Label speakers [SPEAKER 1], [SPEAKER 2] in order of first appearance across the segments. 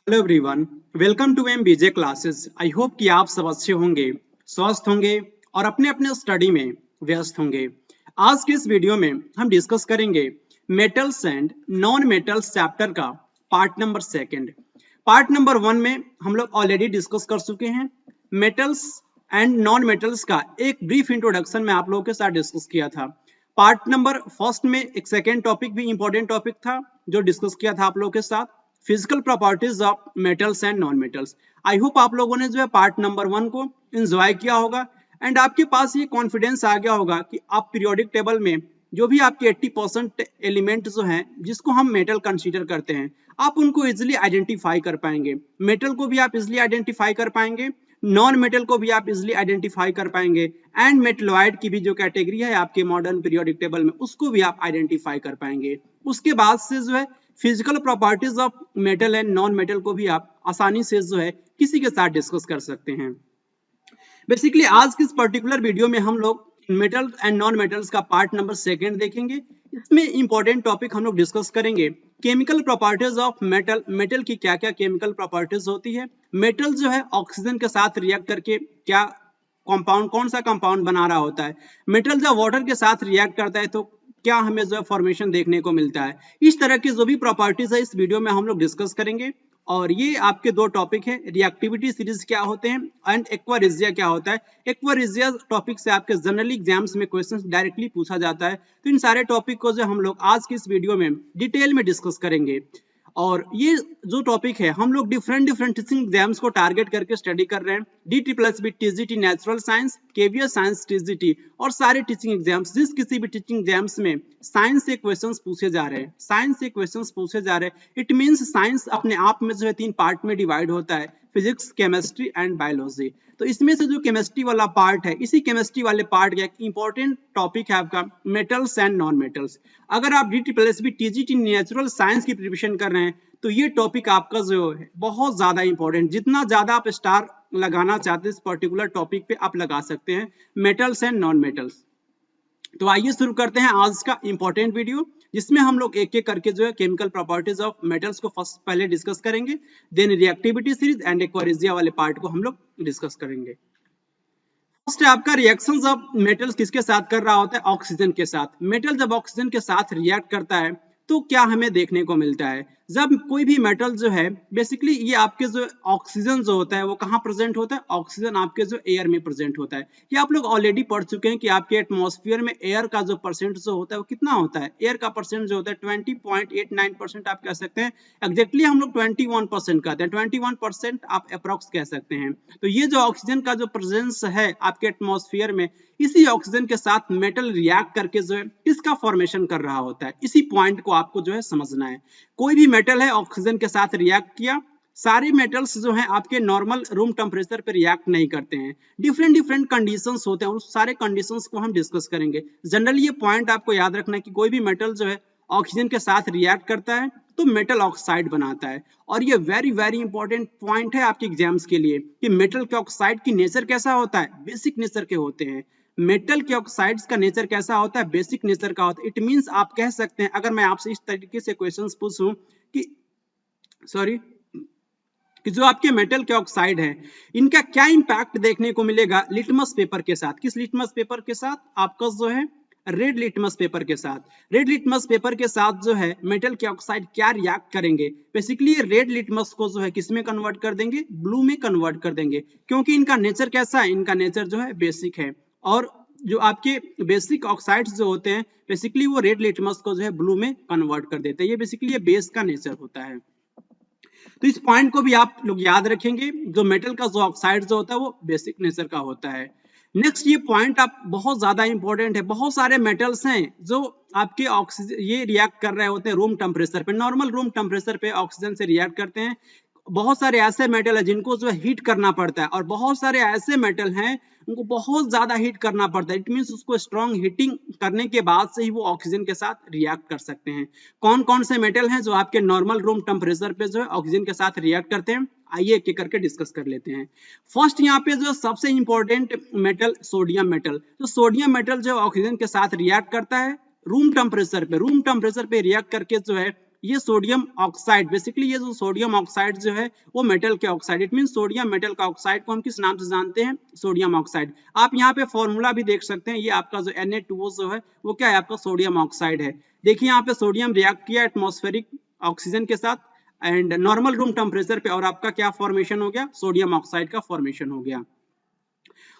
[SPEAKER 1] Hello everyone, welcome to MBJ classes. I hope कि आप सब अच्छे होंगे, स्वस्थ होंगे और अपने अपने स्टडी में व्यस्त होंगे। आज के इस वीडियो में हम डिस्कस करेंगे metals and non metals chapter का पार्ट नंबर 2। पार्ट नंबर 1 में हम लोग ऑलरेडी डिस्कस कर चुके हैं। मेटल्स एंड नॉन मेटल्स का एक ब्रीफ इंट्रोडक्शन में आप लोगों के साथ डिस्कस किया था। पार्ट नंबर 1 में एक सेकेंड टॉपिक भी इंपॉर्टेंट टॉपिक था जो डिस्कस किया था आप लोगों के साथ, physical properties of metals and non metals. I hope आप लोगों ने जो है पार्ट नंबर 1 को एंजॉय किया होगा एंड आपके पास ये कॉन्फिडेंस आ गया होगा कि आप पीरियोडिक टेबल में जो भी आपके 80% एलिमेंट जो हैं जिसको हम मेटल कंसीडर करते हैं, आप उनको इजिली आइडेंटिफाई कर पाएंगे। मेटल को भी आप इजिली आइडेंटिफाई कर पाएंगे, नॉन मेटल को भी आप इजिली आइडेंटिफाई कर पाएंगे एंड मेटलॉइड की भी जो कैटेगरी है आपके मॉडर्न पीरियोडिक टेबल में उसको भी आप आइडेंटिफाई कर पाएंगे। उसके बाद से जो है physical properties of metal and non metal को भी आप आसानी से जो है किसी के साथ डिस्कस कर सकते हैं। बेसिकली आज की इस पर्टिकुलर वीडियो में हम लोग मेटल एंड नॉन मेटल्स का पार्ट नंबर 2 देखेंगे। इसमें इंपॉर्टेंट टॉपिक हम लोग डिस्कस करेंगे chemical properties of metal. Metal की क्या क्या केमिकल प्रॉपर्टीज होती है, मेटल जो है ऑक्सीजन के साथ रिएक्ट करके क्या कंपाउंड, कौन सा कंपाउंड बना रहा होता है, मेटल जब वाटर के साथ रिएक्ट करता है तो क्या हमें जो है फॉर्मेशन देखने को मिलता है। इस तरह की जो भी प्रॉपर्टीज है इस वीडियो में हम लोग डिस्कस करेंगे। और ये आपके दो टॉपिक है, रिएक्टिविटी सीरीज क्या होते हैं एंड एक्वारिजिया क्या होता है। एक्वारिजिया टॉपिक से आपके जनरली एग्जाम्स में क्वेश्चंस डायरेक्टली पूछा जाता है, तो इन सारे टॉपिक को जो हम लोग आज की इस वीडियो में डिटेल में डिस्कस करेंगे। और ये जो टॉपिक है हम लोग डिफरेंट टीचिंग एग्जाम्स को टारगेट करके स्टडी कर रहे हैं। DT+B TGT natural science, KVS science TGT और सारे टीचिंग एग्जाम्स, जिस किसी भी टीचिंग एग्जाम्स में साइंस से क्वेश्चंस पूछे जा रहे हैं, साइंस से क्वेश्चंस पूछे जा रहे हैं, इट मींस साइंस अपने आप में जो है 3 पार्ट में डिवाइड होता है, फिजिक्स, केमिस्ट्री एंड बायोलॉजी। तो इसमें से जो केमिस्ट्री वाला पार्ट है, इसी केमिस्ट्री वाले पार्ट का एक इंपॉर्टेंट टॉपिक है आपका मेटल्स एंड नॉन मेटल्स। अगर आप DT+B TGT नेचुरल साइंस की प्रिपरेशन कर रहे हैं तो ये टॉपिक आपका जो है बहुत ज्यादा इंपॉर्टेंट, जितना ज्यादा आप स्टार लगाना चाहते हैं इस पर्टिकुलर टॉपिक पे आप लगा सकते हैं, मेटल्स एंड नॉन मेटल्स। तो आइए शुरू करते हैं आज का इंपॉर्टेंट वीडियो, जिसमें हम लोग एक एक करके जो है केमिकल प्रॉपर्टीज ऑफ मेटल्स को फर्स्ट पहले डिस्कस करेंगे, then reactivity series and aqua regia वाले पार्ट को हम लोग डिस्कस करेंगे। फर्स्ट है आपका रिएक्शंस ऑफ मेटल्स किसके साथ कर रहा होता है, ऑक्सीजन के साथ। मेटल जब ऑक्सीजन के साथ रिएक्ट करता है तो क्या हमें देखने को मिलता है, जब कोई भी मेटल जो है बेसिकली ये आपके जो ऑक्सीजन जो होता है वो कहाँ प्रेजेंट होता है, ऑक्सीजन आपके जो एयर में प्रेजेंट होता है। ये आप लोग ऑलरेडी पढ़ चुके हैं कि आपके एटमॉस्फेयर में एयर का जो परसेंट जो होता है वो कितना होता है, एयर का परसेंट जो होता है 20.89% आप कह सकते हैं। एग्जैक्टली हम लोग 21% कहते हैं, 21% आप अप्रोक्स कह सकते हैं। तो ये जो ऑक्सीजन का जो प्रेजेंस है आपके एटमॉस्फेयर में, इसी ऑक्सीजन के साथ मेटल रिएक्ट करके जो है इसका फॉर्मेशन कर रहा होता है। इसी पॉइंट को आपको जो है समझना है। कोई भी मेटल है ऑक्सीजन के साथ रिएक्ट किया, सारे मेटल्स जो हैं आपके नॉर्मल रूम टेम्परेचर पे रिएक्ट नहीं करते हैं, डिफरेंट कंडीशंस होते हैं, उस सारे कंडीशंस को हम डिस्कस करेंगे। जनरली ये पॉइंट आपको याद रखना है कि कोई भी मेटल जो है ऑक्सीजन के साथ रिएक्ट करता है तो मेटल ऑक्साइड बनाता है। और ये वेरी इंपॉर्टेंट पॉइंट है आपके एग्जाम्स के लिए कि मेटल के ऑक्साइड की नेचर कैसा होता है, बेसिक नेचर के होते हैं। मेटल के ऑक्साइड्स का नेचर कैसा होता है, बेसिक नेचर का होता है। इट मींस आप कह सकते हैं, अगर मैं आपसे इस तरीके से क्वेश्चंस पूछूं कि जो आपके मेटल के ऑक्साइड है इनका क्या इंपैक्ट देखने को मिलेगा लिटमस पेपर के साथ। किस लिटमस पेपर के साथ, आपका जो है रेड लिटमस पेपर के साथ। रेड लिटमस पेपर के साथ जो है मेटल के ऑक्साइड क्या रिएक्ट करेंगे, बेसिकली रेड लिटमस को जो है किस में कन्वर्ट कर देंगे, ब्लू में कन्वर्ट कर देंगे, क्योंकि इनका नेचर कैसा है, इनका नेचर जो है बेसिक है। और जो आपके बेसिक ऑक्साइड्स जो होते हैं बेसिकली वो रेड लिटमस को जो है ब्लू में कन्वर्ट कर देते हैं। ये बेसिकली ये बेस का नेचर होता है। तो इस पॉइंट को भी आप लोग याद रखेंगे, जो मेटल का जो ऑक्साइड जो होता है वो बेसिक नेचर का होता है। नेक्स्ट ये पॉइंट आप बहुत ज्यादा इंपॉर्टेंट है, बहुत सारे मेटल्स हैं जो आपके ऑक्सीजन ये रिएक्ट कर रहे होते हैं रूम टेम्परेचर पे, नॉर्मल रूम टेम्परेचर पे ऑक्सीजन से रिएक्ट करते हैं। बहुत सारे ऐसे मेटल है जिनको जो हीट करना पड़ता है, और बहुत सारे ऐसे मेटल हैं उनको बहुत ज्यादा हीट करना पड़ता है। इट मींस उसको स्ट्रॉन्ग हीटिंग करने के बाद से ही वो ऑक्सीजन के साथ रिएक्ट कर सकते हैं। कौन कौन से मेटल हैं जो आपके नॉर्मल रूम टेम्परेचर पे जो है ऑक्सीजन के साथ रिएक्ट करते हैं, आइए एक एक करके डिस्कस कर लेते हैं। फर्स्ट यहाँ पे जो सबसे इंपॉर्टेंट मेटल सोडियम मेटल, जो सोडियम मेटल जो ऑक्सीजन के साथ रिएक्ट करता है रूम टेम्परेचर पे रिएक्ट करके जो है ये सोडियम ऑक्साइड, बेसिकली ये जो सोडियम ऑक्साइड जो है वो मेटल के oxide, it mean sodium metal का ऑक्साइड को हम किस नाम से जानते हैं, सोडियम ऑक्साइड। आप यहाँ पे फॉर्मूला भी देख सकते हैं, ये आपका जो Na2O जो है वो क्या है, आपका सोडियम ऑक्साइड है। देखिए यहाँ पे सोडियम रिएक्ट किया एटमॉस्फेरिक ऑक्सीजन के साथ एंड नॉर्मल रूम टेम्परेचर पे, और आपका क्या फॉर्मेशन हो गया, सोडियम ऑक्साइड का फॉर्मेशन हो गया।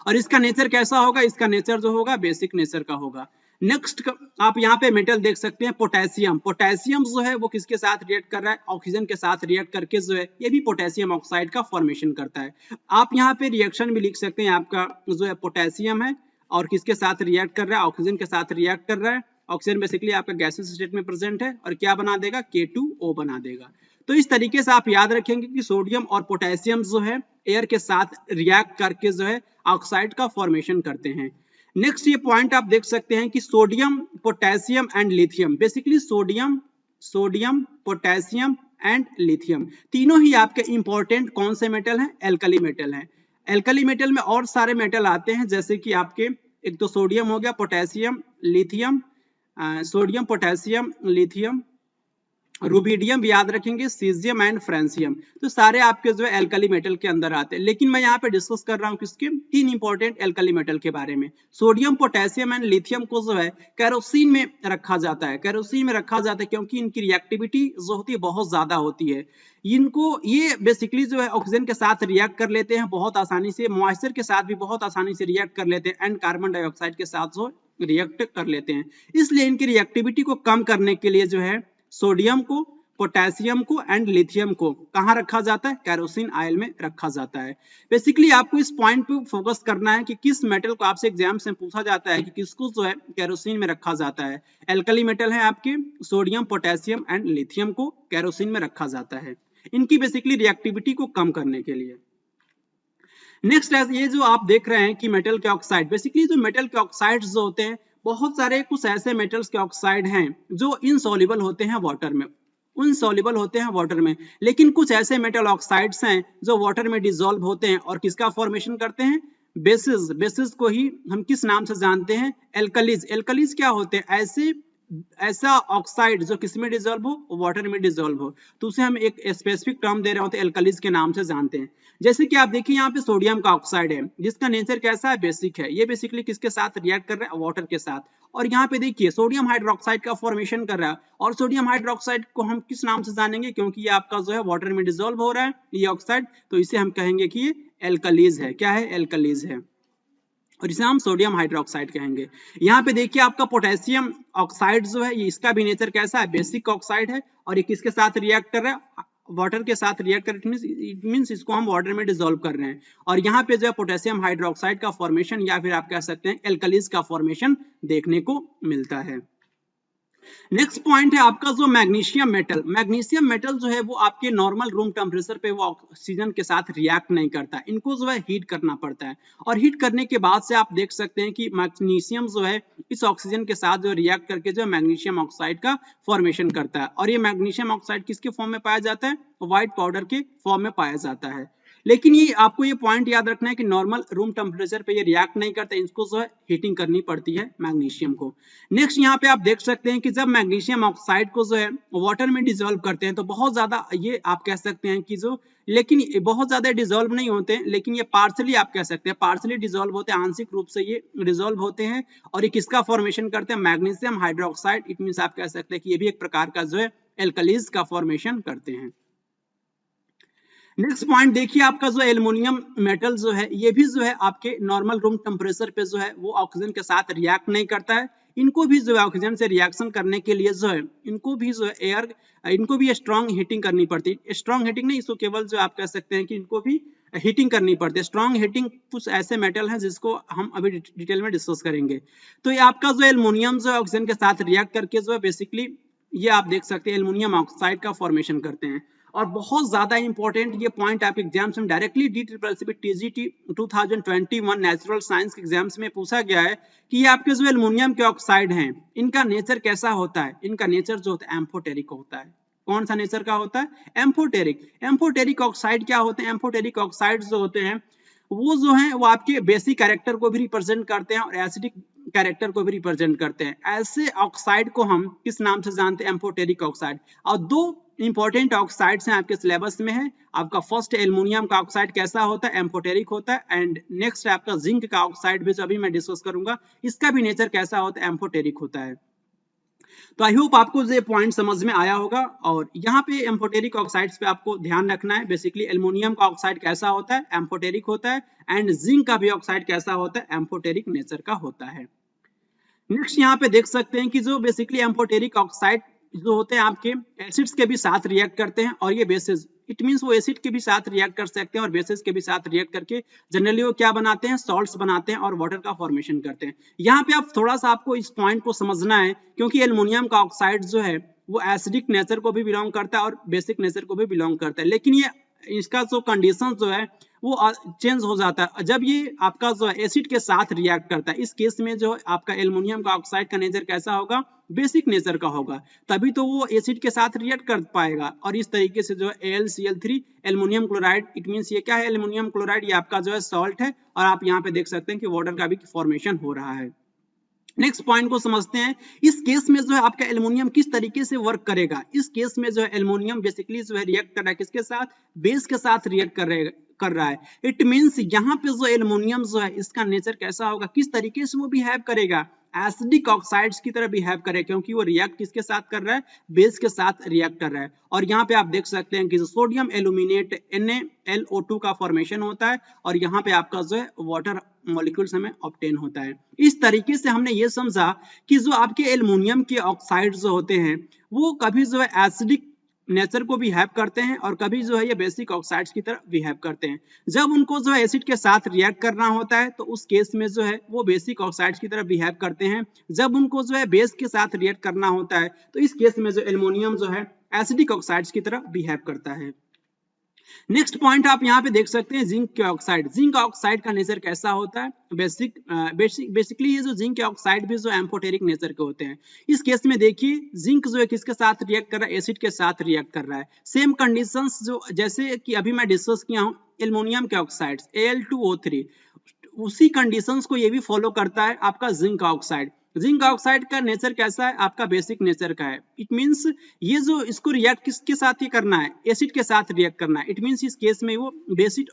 [SPEAKER 1] और इसका नेचर कैसा होगा, इसका नेचर जो होगा बेसिक नेचर का होगा। नेक्स्ट आप यहाँ पे मेटल देख सकते हैं पोटेशियम। पोटेशियम जो है वो किसके साथ रिएक्ट कर रहा है, ऑक्सीजन के साथ रिएक्ट करके जो है ये भी पोटेशियम ऑक्साइड का फॉर्मेशन करता है। आप यहाँ पे रिएक्शन भी लिख सकते हैं, आपका जो है पोटेशियम है और किसके साथ रिएक्ट कर रहा है, ऑक्सीजन के साथ रिएक्ट कर रहा है। ऑक्सीजन बेसिकली आपका गैसेस स्टेट में प्रेजेंट है और क्या बना देगा, K2O बना देगा। तो इस तरीके से आप याद रखेंगे कि सोडियम और पोटेशियम जो है एयर के साथ रिएक्ट करके जो है ऑक्साइड का फॉर्मेशन करते हैं। नेक्स्ट ये पॉइंट आप देख सकते हैं कि sodium, potassium and lithium, basically sodium potassium and lithium तीनों ही आपके इंपॉर्टेंट कौन से मेटल हैं, एल्कली मेटल हैं। एल्कली मेटल में और सारे मेटल आते हैं, जैसे कि आपके एक तो सोडियम हो गया, potassium, lithium, sodium potassium lithium, rubidium भी याद रखेंगे, सीजियम एंड फ्रांसियम, तो सारे आपके जो है एल्कली मेटल के अंदर आते हैं। लेकिन मैं यहाँ पे डिस्कस कर रहा हूँ किसके, तीन इंपॉर्टेंट एल्कली मेटल के बारे में। सोडियम, पोटेशियम एंड लिथियम को जो है केरोसिन में रखा जाता है, केरोसिन में रखा जाता है क्योंकि इनकी रिएक्टिविटी जो होती है बहुत ज्यादा होती है। इनको ये बेसिकली जो है ऑक्सीजन के साथ रिएक्ट कर लेते हैं बहुत आसानी से, मॉइस्चर के साथ भी बहुत आसानी से रिएक्ट कर लेते हैं एंड कार्बन डाइऑक्साइड के साथ जो रिएक्ट कर लेते हैं। इसलिए इनकी रिएक्टिविटी को कम करने के लिए जो है सोडियम को, पोटेशियम को एंड लिथियम को कहां रखा जाता है, केरोसिन ऑयल में रखा जाता है। बेसिकली आपको इस पॉइंट पे फोकस करना है कि किस मेटल को आपसे एग्जाम से पूछा जाता है कि किसको जो है केरोसिन में रखा जाता है। एल्कली मेटल है आपके सोडियम, पोटेशियम एंड लिथियम को केरोसिन में रखा जाता है, इनकी बेसिकली रिएक्टिविटी को कम करने के लिए। नेक्स्ट ये जो आप देख रहे हैं कि मेटल के ऑक्साइड, बेसिकली जो मेटल के ऑक्साइड जो होते हैं, बहुत सारे कुछ ऐसे मेटल्स के ऑक्साइड हैं जो इनसॉल्युबल होते हैं वाटर में, इनसॉल्युबल होते हैं वाटर में, लेकिन कुछ ऐसे मेटल ऑक्साइड्स हैं जो वाटर में डिसॉल्व होते हैं और किसका फॉर्मेशन करते हैं, बेसिस। बेसिस को ही हम किस नाम से जानते हैं, एल्कलीज। एल्कलीज क्या होते हैं, ऐसा ऑक्साइड जो किस में डिसॉल्व हो, वाटर में डिसॉल्व हो, तो उसे हम एक स्पेसिफिक टर्म दे रहे होते हैं, एल्कलीज के नाम से जानते हैं। जैसे कि आप देखिए यहाँ पे सोडियम का ऑक्साइड है जिसका नेचर कैसा है, बेसिक है। ये बेसिकली किसके साथ रिएक्ट कर रहा है, वाटर के साथ। और यहाँ पे देखिए सोडियम हाइड्रोक्साइड का फॉर्मेशन कर रहा है, और सोडियम हाइड्रोक्साइड को हम किस नाम से जानेंगे, क्योंकि ये आपका जो है वाटर में डिसॉल्व हो रहा है ये ऑक्साइड, तो इसे हम कहेंगे कि ये एल्कलीज है। क्या है, एल्कलीज है, और इसे हम सोडियम हाइड्रोक्साइड कहेंगे। यहाँ पे देखिए आपका पोटेशियम ऑक्साइड जो है, ये इसका भी नेचर कैसा है, बेसिक ऑक्साइड है, और ये किसके साथ रिएक्ट कर रहा है, वाटर के साथ रिएक्ट कर, इट मींस इसको हम वाटर में डिसॉल्व कर रहे हैं। और यहाँ पे जो है पोटेशियम हाइड्रोक्साइड का फॉर्मेशन या फिर आप कह सकते हैं एल्कलीज का फॉर्मेशन देखने को मिलता है। नेक्स्ट पॉइंट है आपका जो मैग्नीशियम मेटल। मैग्नीशियम मेटल जो है वो आपके नॉर्मल रूम टेम्परेचर पे वो ऑक्सीजन के साथ रिएक्ट नहीं करता, इनको जो है हीट करना पड़ता है, और हीट करने के बाद से आप देख सकते हैं कि मैग्नीशियम जो है इस ऑक्सीजन के साथ जो रिएक्ट करके जो है मैग्नीशियम ऑक्साइड का फॉर्मेशन करता है। और ये मैग्नीशियम ऑक्साइड किसके फॉर्म में पाया जाता है, व्हाइट पाउडर के फॉर्म में पाया जाता है। लेकिन ये आपको ये पॉइंट याद रखना है कि नॉर्मल रूम टेम्परेचर पे ये रिएक्ट नहीं करता, इसको जो है हीटिंग करनी पड़ती है मैग्नीशियम को। नेक्स्ट यहाँ पे आप देख सकते हैं कि जब मैग्नीशियम ऑक्साइड को जो है वाटर में डिसॉल्व करते हैं तो बहुत ज्यादा ये आप कह सकते हैं कि जो, लेकिन बहुत ज्यादा डिसॉल्व नहीं होते हैं, लेकिन ये पार्सली आप कह सकते हैं पार्सली डिसॉल्व होते हैं, आंशिक रूप से ये डिसॉल्व होते हैं। और ये किसका फॉर्मेशन करते हैं, मैग्नीशियम हाइड्रोक्साइड। इट मींस आप कह सकते हैं कि ये भी एक प्रकार का जो है एल्कलीज का फॉर्मेशन करते हैं। नेक्स्ट पॉइंट देखिए आपका जो एल्युमिनियम मेटल जो है ये भी जो है आपके नॉर्मल रूम टेम्परेचर पे जो है वो ऑक्सीजन के साथ रिएक्ट नहीं करता है। इनको भी जो है ऑक्सीजन से रिएक्शन करने के लिए जो है इनको भी जो है इनको भी स्ट्रॉन्ग हीटिंग करनी पड़ती है। स्ट्रॉन्ग हीटिंग नहीं, इसको केवल जो आप कह सकते हैं कि इनको भी हीटिंग करनी पड़ती है। स्ट्रॉन्ग हीटिंग कुछ ऐसे मेटल हैं जिसको हम अभी डिटेल में डिस्कस करेंगे। तो ये आपका जो एल्युमिनियम जो है ऑक्सीजन के साथ रिएक्ट करके जो है बेसिकली ये आप देख सकते हैं एल्युमिनियम ऑक्साइड का फॉर्मेशन करते हैं। और बहुत ज्यादा इंपॉर्टेंट ये पॉइंट आपके एग्जाम्स में directly DCCC TGT 2021 natural science के एग्जाम्स में पूछा गया है कि ये आपके जो एल्युमिनियम के ऑक्साइड हैं इनका नेचर कैसा होता है। इनका नेचर जो होता है एम्फोटेरिक होता है। कौन सा नेचर का होता है, एम्फोटेरिक। एम्फोटेरिक ऑक्साइड क्या होते हैं, एम्फोटेरिक ऑक्साइड जो होते हैं वो जो है वो आपके बेसिक कैरेक्टर को भी रिप्रेजेंट करते हैं और एसिडिक कैरेक्टर को भी रिप्रेजेंट करते हैं। ऐसे ऑक्साइड को हम किस नाम से जानते हैं? Amphoteric oxide. और दो इंपॉर्टेंट ऑक्साइड्स हैं आपके सिलेबस में है। आपका फर्स्ट एल्युमिनियम का ऑक्साइड कैसा होता है? एम्फोटेरिक होता है। एंड नेक्स्ट है आपका जिंक का ऑक्साइड भी, जो अभी मैं डिस्कस करूंगा, इसका भी नेचर कैसा होता है? एम्फोटेरिक होता है। तो आई होप आपको ये पॉइंट समझ में आया होगा। और यहाँ पे एम्फोटेरिक ऑक्साइड्स पे आपको ध्यान रखना है। बेसिकली एल्युमिनियम का ऑक्साइड कैसा होता है? एम्फोटेरिक होता है। एंड जिंक का भी ऑक्साइड कैसा होता है? एम्फोटेरिक नेचर का होता है। नेक्स्ट यहाँ पे देख सकते हैं कि जो बेसिकली एम्फोटेरिक ऑक्साइड जो होते हैं आपके एसिड्स के भी साथ रिएक्ट करते हैं, और ये बेसिस, इट मींस वो एसिड के भी साथ रिएक्ट कर सकते हैं और बेसिस के भी साथ रिएक्ट करके जनरली वो क्या बनाते हैं? सॉल्ट्स बनाते हैं और वाटर का फॉर्मेशन करते हैं। यहाँ पे आप थोड़ा सा आपको इस पॉइंट को समझना है, क्योंकि एल्युमिनियम का ऑक्साइड जो है वो एसिडिक नेचर को भी बिलोंग करता है और बेसिक नेचर को भी बिलोंग करता है। लेकिन ये इसका जो कंडीशन जो है वो चेंज हो जाता है जब ये आपका जो एसिड के साथ रिएक्ट करता है। इस केस में जो आपका एल्युमिनियम का ऑक्साइड का नेचर कैसा होगा? बेसिक नेचर का होगा, तभी तो वो एसिड के साथ रिएक्ट कर पाएगा। और इस तरीके से जो AlCl3 aluminium chloride, it means ये क्या है? एल्युमिनियम क्लोराइड, ये आपका जो है सॉल्ट है, और आप यहाँ पे देख सकते हैं कि वाटर का भी फॉर्मेशन हो रहा है। नेक्स्ट पॉइंट को समझते हैं। इस केस में जो है आपका एल्युमिनियम किस तरीके से वर्क करेगा? इस केस में जो है एल्युमिनियम बेसिकली जो है रिएक्ट कर रहा है किसके साथ? बेस के साथ रिएक्ट कर रहा है। इट मींस यहाँ पे जो एल्युमिनियम जो है इसका नेचर कैसा होगा? किस तरीके से वो बिहेव करेगा? एसिडिक ऑक्साइड्स की तरह बिहेव करे, क्योंकि वो रिएक्ट किसके साथ कर रहा है? बेस के साथ रिएक्ट कर रहा है। और यहाँ पे आप देख सकते हैं कि सोडियम एल्यूमिनेट NaLO2 का फॉर्मेशन होता है, और यहाँ पे आपका जो है वाटर मॉलिक्यूल्स हमें ऑब्टेन होता है। इस तरीके से हमने ये समझा कि जो आपके एल्युमिनियम के ऑक्साइड जो होते हैं वो कभी जो है एसिडिक नेचर को बिहेव करते हैं और कभी जो है ये बेसिक ऑक्साइड्स की तरह बिहेव करते हैं। जब उनको जो है एसिड के साथ रिएक्ट करना होता है तो उस केस में जो है वो बेसिक ऑक्साइड्स की तरह बिहेव करते हैं। जब उनको जो है बेस के साथ रिएक्ट करना होता है तो इस केस में जो एल्युमिनियम जो है एसिडिक ऑक्साइड्स की तरह बिहेव करता है। नेक्स्ट पॉइंट आप यहाँ पे देख सकते हैं जिंक के ऑक्साइड। जिंक ऑक्साइड का नेचर कैसा होता है? बेसिकली ये जो जिंक के ऑक्साइड भी जो एम्फोटेरिक नेचर के होते हैं। इस केस में देखिए जिंक जो है किसके साथ रिएक्ट कर रहा है? एसिड के साथ रिएक्ट कर रहा है। सेम कंडीशंस जो जैसे कि अभी मैं डिस्कस किया हूँ एल्युमिनियम के ऑक्साइड्स Al2O3, उसी कंडीशंस को ये भी फॉलो करता है आपका जिंक ऑक्साइड। जिंक ऑक्साइड का नेचर कैसा है? आपका बेसिक नेचर का है। इट मींस ये जो इसको रिएक्ट किसके साथ ही करना है? एसिड के साथ रिएक्ट करना है। इट मींस इस केस में वो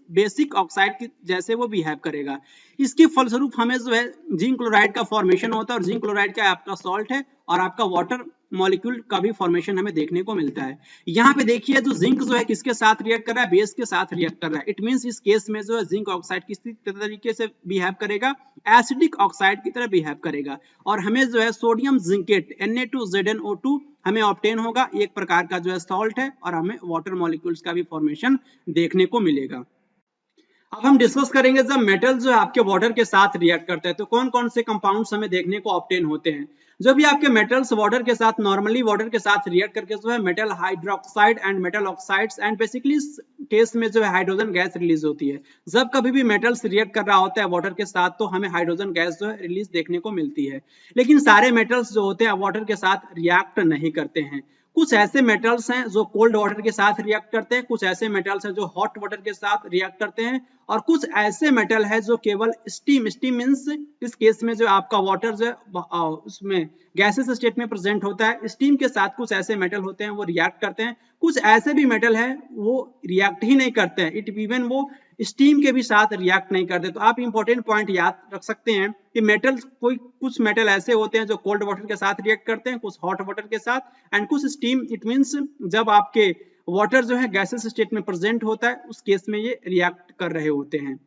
[SPEAKER 1] बेसिक ऑक्साइड के जैसे वो बिहेव करेगा। इसके फलस्वरूप हमें जो है जिंक क्लोराइड का फॉर्मेशन होता है, और जिंक क्लोराइड क्या है? आपका सॉल्ट है, और आपका वाटर मॉलिक्यूल का भी फॉर्मेशन हमें देखने को मिलता है। यहाँ पे देखिए जो जिंक जो है किसके साथ रिएक्ट कर रहा है? बेस के साथ रिएक्ट कर रहा है। इट मींस इस केस में जो है जिंक ऑक्साइड किस तरीके से बिहेव करेगा? एसिडिक ऑक्साइड की तरह बिहेव करेगा, और हमें जो है सोडियम जिंकेट Na2ZnO2 हमें ऑब्टेन होगा। एक प्रकार का जो है सॉल्ट है, और हमें वाटर मॉलिक्यूल्स का भी फॉर्मेशन देखने को मिलेगा। अब हम डिस्कस करेंगे जब मेटल जो है आपके वाटर के साथ रिएक्ट करते हैं तो कौन कौन से कंपाउंड्स हमें देखने को ऑब्टेन होते हैं। जब भी आपके मेटल्स वाटर के साथ नॉर्मली वाटर के साथ रिएक्ट करके जो है metal hydroxide and metal oxides and basically case में जो है हाइड्रोजन गैस रिलीज होती है। जब कभी भी मेटल्स रिएक्ट कर रहा होता है वाटर के साथ तो हमें हाइड्रोजन गैस जो है रिलीज देखने को मिलती है। लेकिन सारे मेटल्स जो होते हैं वाटर के साथ रिएक्ट नहीं करते हैं। कुछ ऐसे मेटल्स हैं जो कोल्ड वाटर के साथ रिएक्ट करते हैं, कुछ ऐसे मेटल्स हैं जो हॉट वाटर के साथ रिएक्ट करते हैं, और कुछ ऐसे मेटल है जो केवल स्टीम मींस इस केस में जो आपका वाटर जो उसमें गैसेस स्टेट में प्रेजेंट होता है, स्टीम के साथ कुछ ऐसे मेटल होते हैं वो रिएक्ट करते हैं। कुछ ऐसे भी मेटल है वो रिएक्ट ही नहीं करते हैं, इट इवन वो स्टीम के भी साथ रिएक्ट नहीं करते। तो आप इंपॉर्टेंट पॉइंट याद रख सकते हैं कि मेटल कुछ मेटल ऐसे होते हैं जो कोल्ड वाटर के साथ रिएक्ट करते हैं, कुछ हॉट वाटर के साथ, एंड कुछ स्टीम, इट मींस जब आपके वाटर जो है गैसेस स्टेट में प्रेजेंट होता है उस केस में ये रिएक्ट कर रहे होते हैं।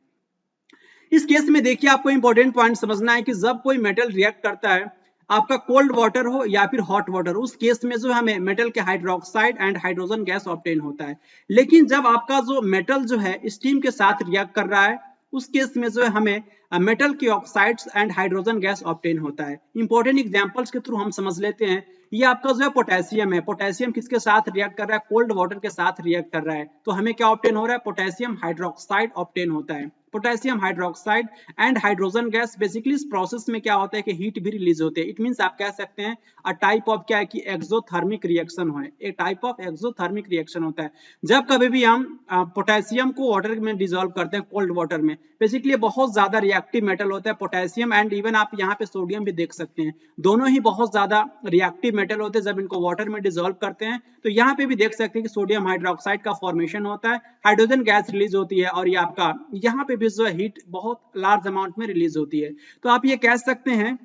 [SPEAKER 1] इस केस में देखिए आपको इंपॉर्टेंट पॉइंट समझना है कि जब कोई मेटल रिएक्ट करता है आपका कोल्ड वाटर हो या फिर हॉट वाटर, उस केस में जो हमें मेटल के hydroxide and hydrogen gas obtain होता है। लेकिन जब आपका जो मेटल जो है स्टीम के साथ रिएक्ट कर रहा है उस केस में जो है हमें मेटल के oxides and hydrogen gas obtain होता है। इंपॉर्टेंट एग्जांपल्स के थ्रू हम समझ लेते हैं। ये आपका जो है पोटेशियम है, पोटेशियम किसके साथ रिएक्ट कर रहा है? कोल्ड वाटर के साथ रिएक्ट कर रहा है, तो हमें क्या ऑब्टेन हो रहा है? पोटेशियम हाइड्रोक्साइड ऑब्टेन होता है। Potassium hydroxide and hydrogen gas. Basically इस प्रोसेस में क्या होता है कि हीट भी रिलीज होते हैं। इट मींस आप कह सकते हैं अ टाइप ऑफ क्या है कि एक्सोथर्मिक रिएक्शन है, एक टाइप ऑफ एक्सोथर्मिक रिएक्शन होता है। जब कभी भी हम पोटेशियम को वाटर में डिसॉल्व करते हैं कोल्ड वाटर में, बेसिकली बहुत ज्यादा रिएक्टिव मेटल होता है पोटेशियम, एंड इवन आप यहाँ पे सोडियम भी देख सकते हैं, दोनों ही बहुत ज्यादा रिएक्टिव मेटल होते हैं। जब इनको वाटर में डिसॉल्व करते हैं तो यहाँ पे भी देख सकते हैं कि सोडियम हाइड्रोक्साइड का फॉर्मेशन होता है, हाइड्रोजन गैस रिलीज होती है, और ये आपका यहाँ पे भी जो है हीट बहुत लार्ज अमाउंट में रिलीज होती है। तो आप ये कह सकते हैं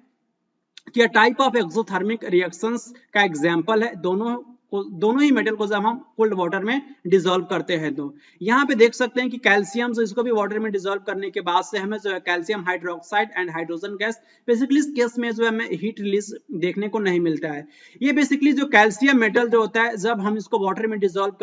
[SPEAKER 1] कि टाइप ऑफ एक्सोथर्मिक रिएक्शंस का एग्जांपल है दोनों ही मेटल को जब हम कोल्ड वाटर में डिसॉल्व करते हैं। तो यहाँ पे देख सकते हैं कि कैल्शियम, जो इसको भी वाटर में डिसॉल्व करने के बाद से हमें जो है calcium hydroxide and hydrogen gas, basically इस केस में जो है हमें हीट रिलीज देखने को नहीं मिलता है। ये बेसिकली जो कैल्शियम मेटल जो होता है, जब हम इसको वाटर में डिसॉल्व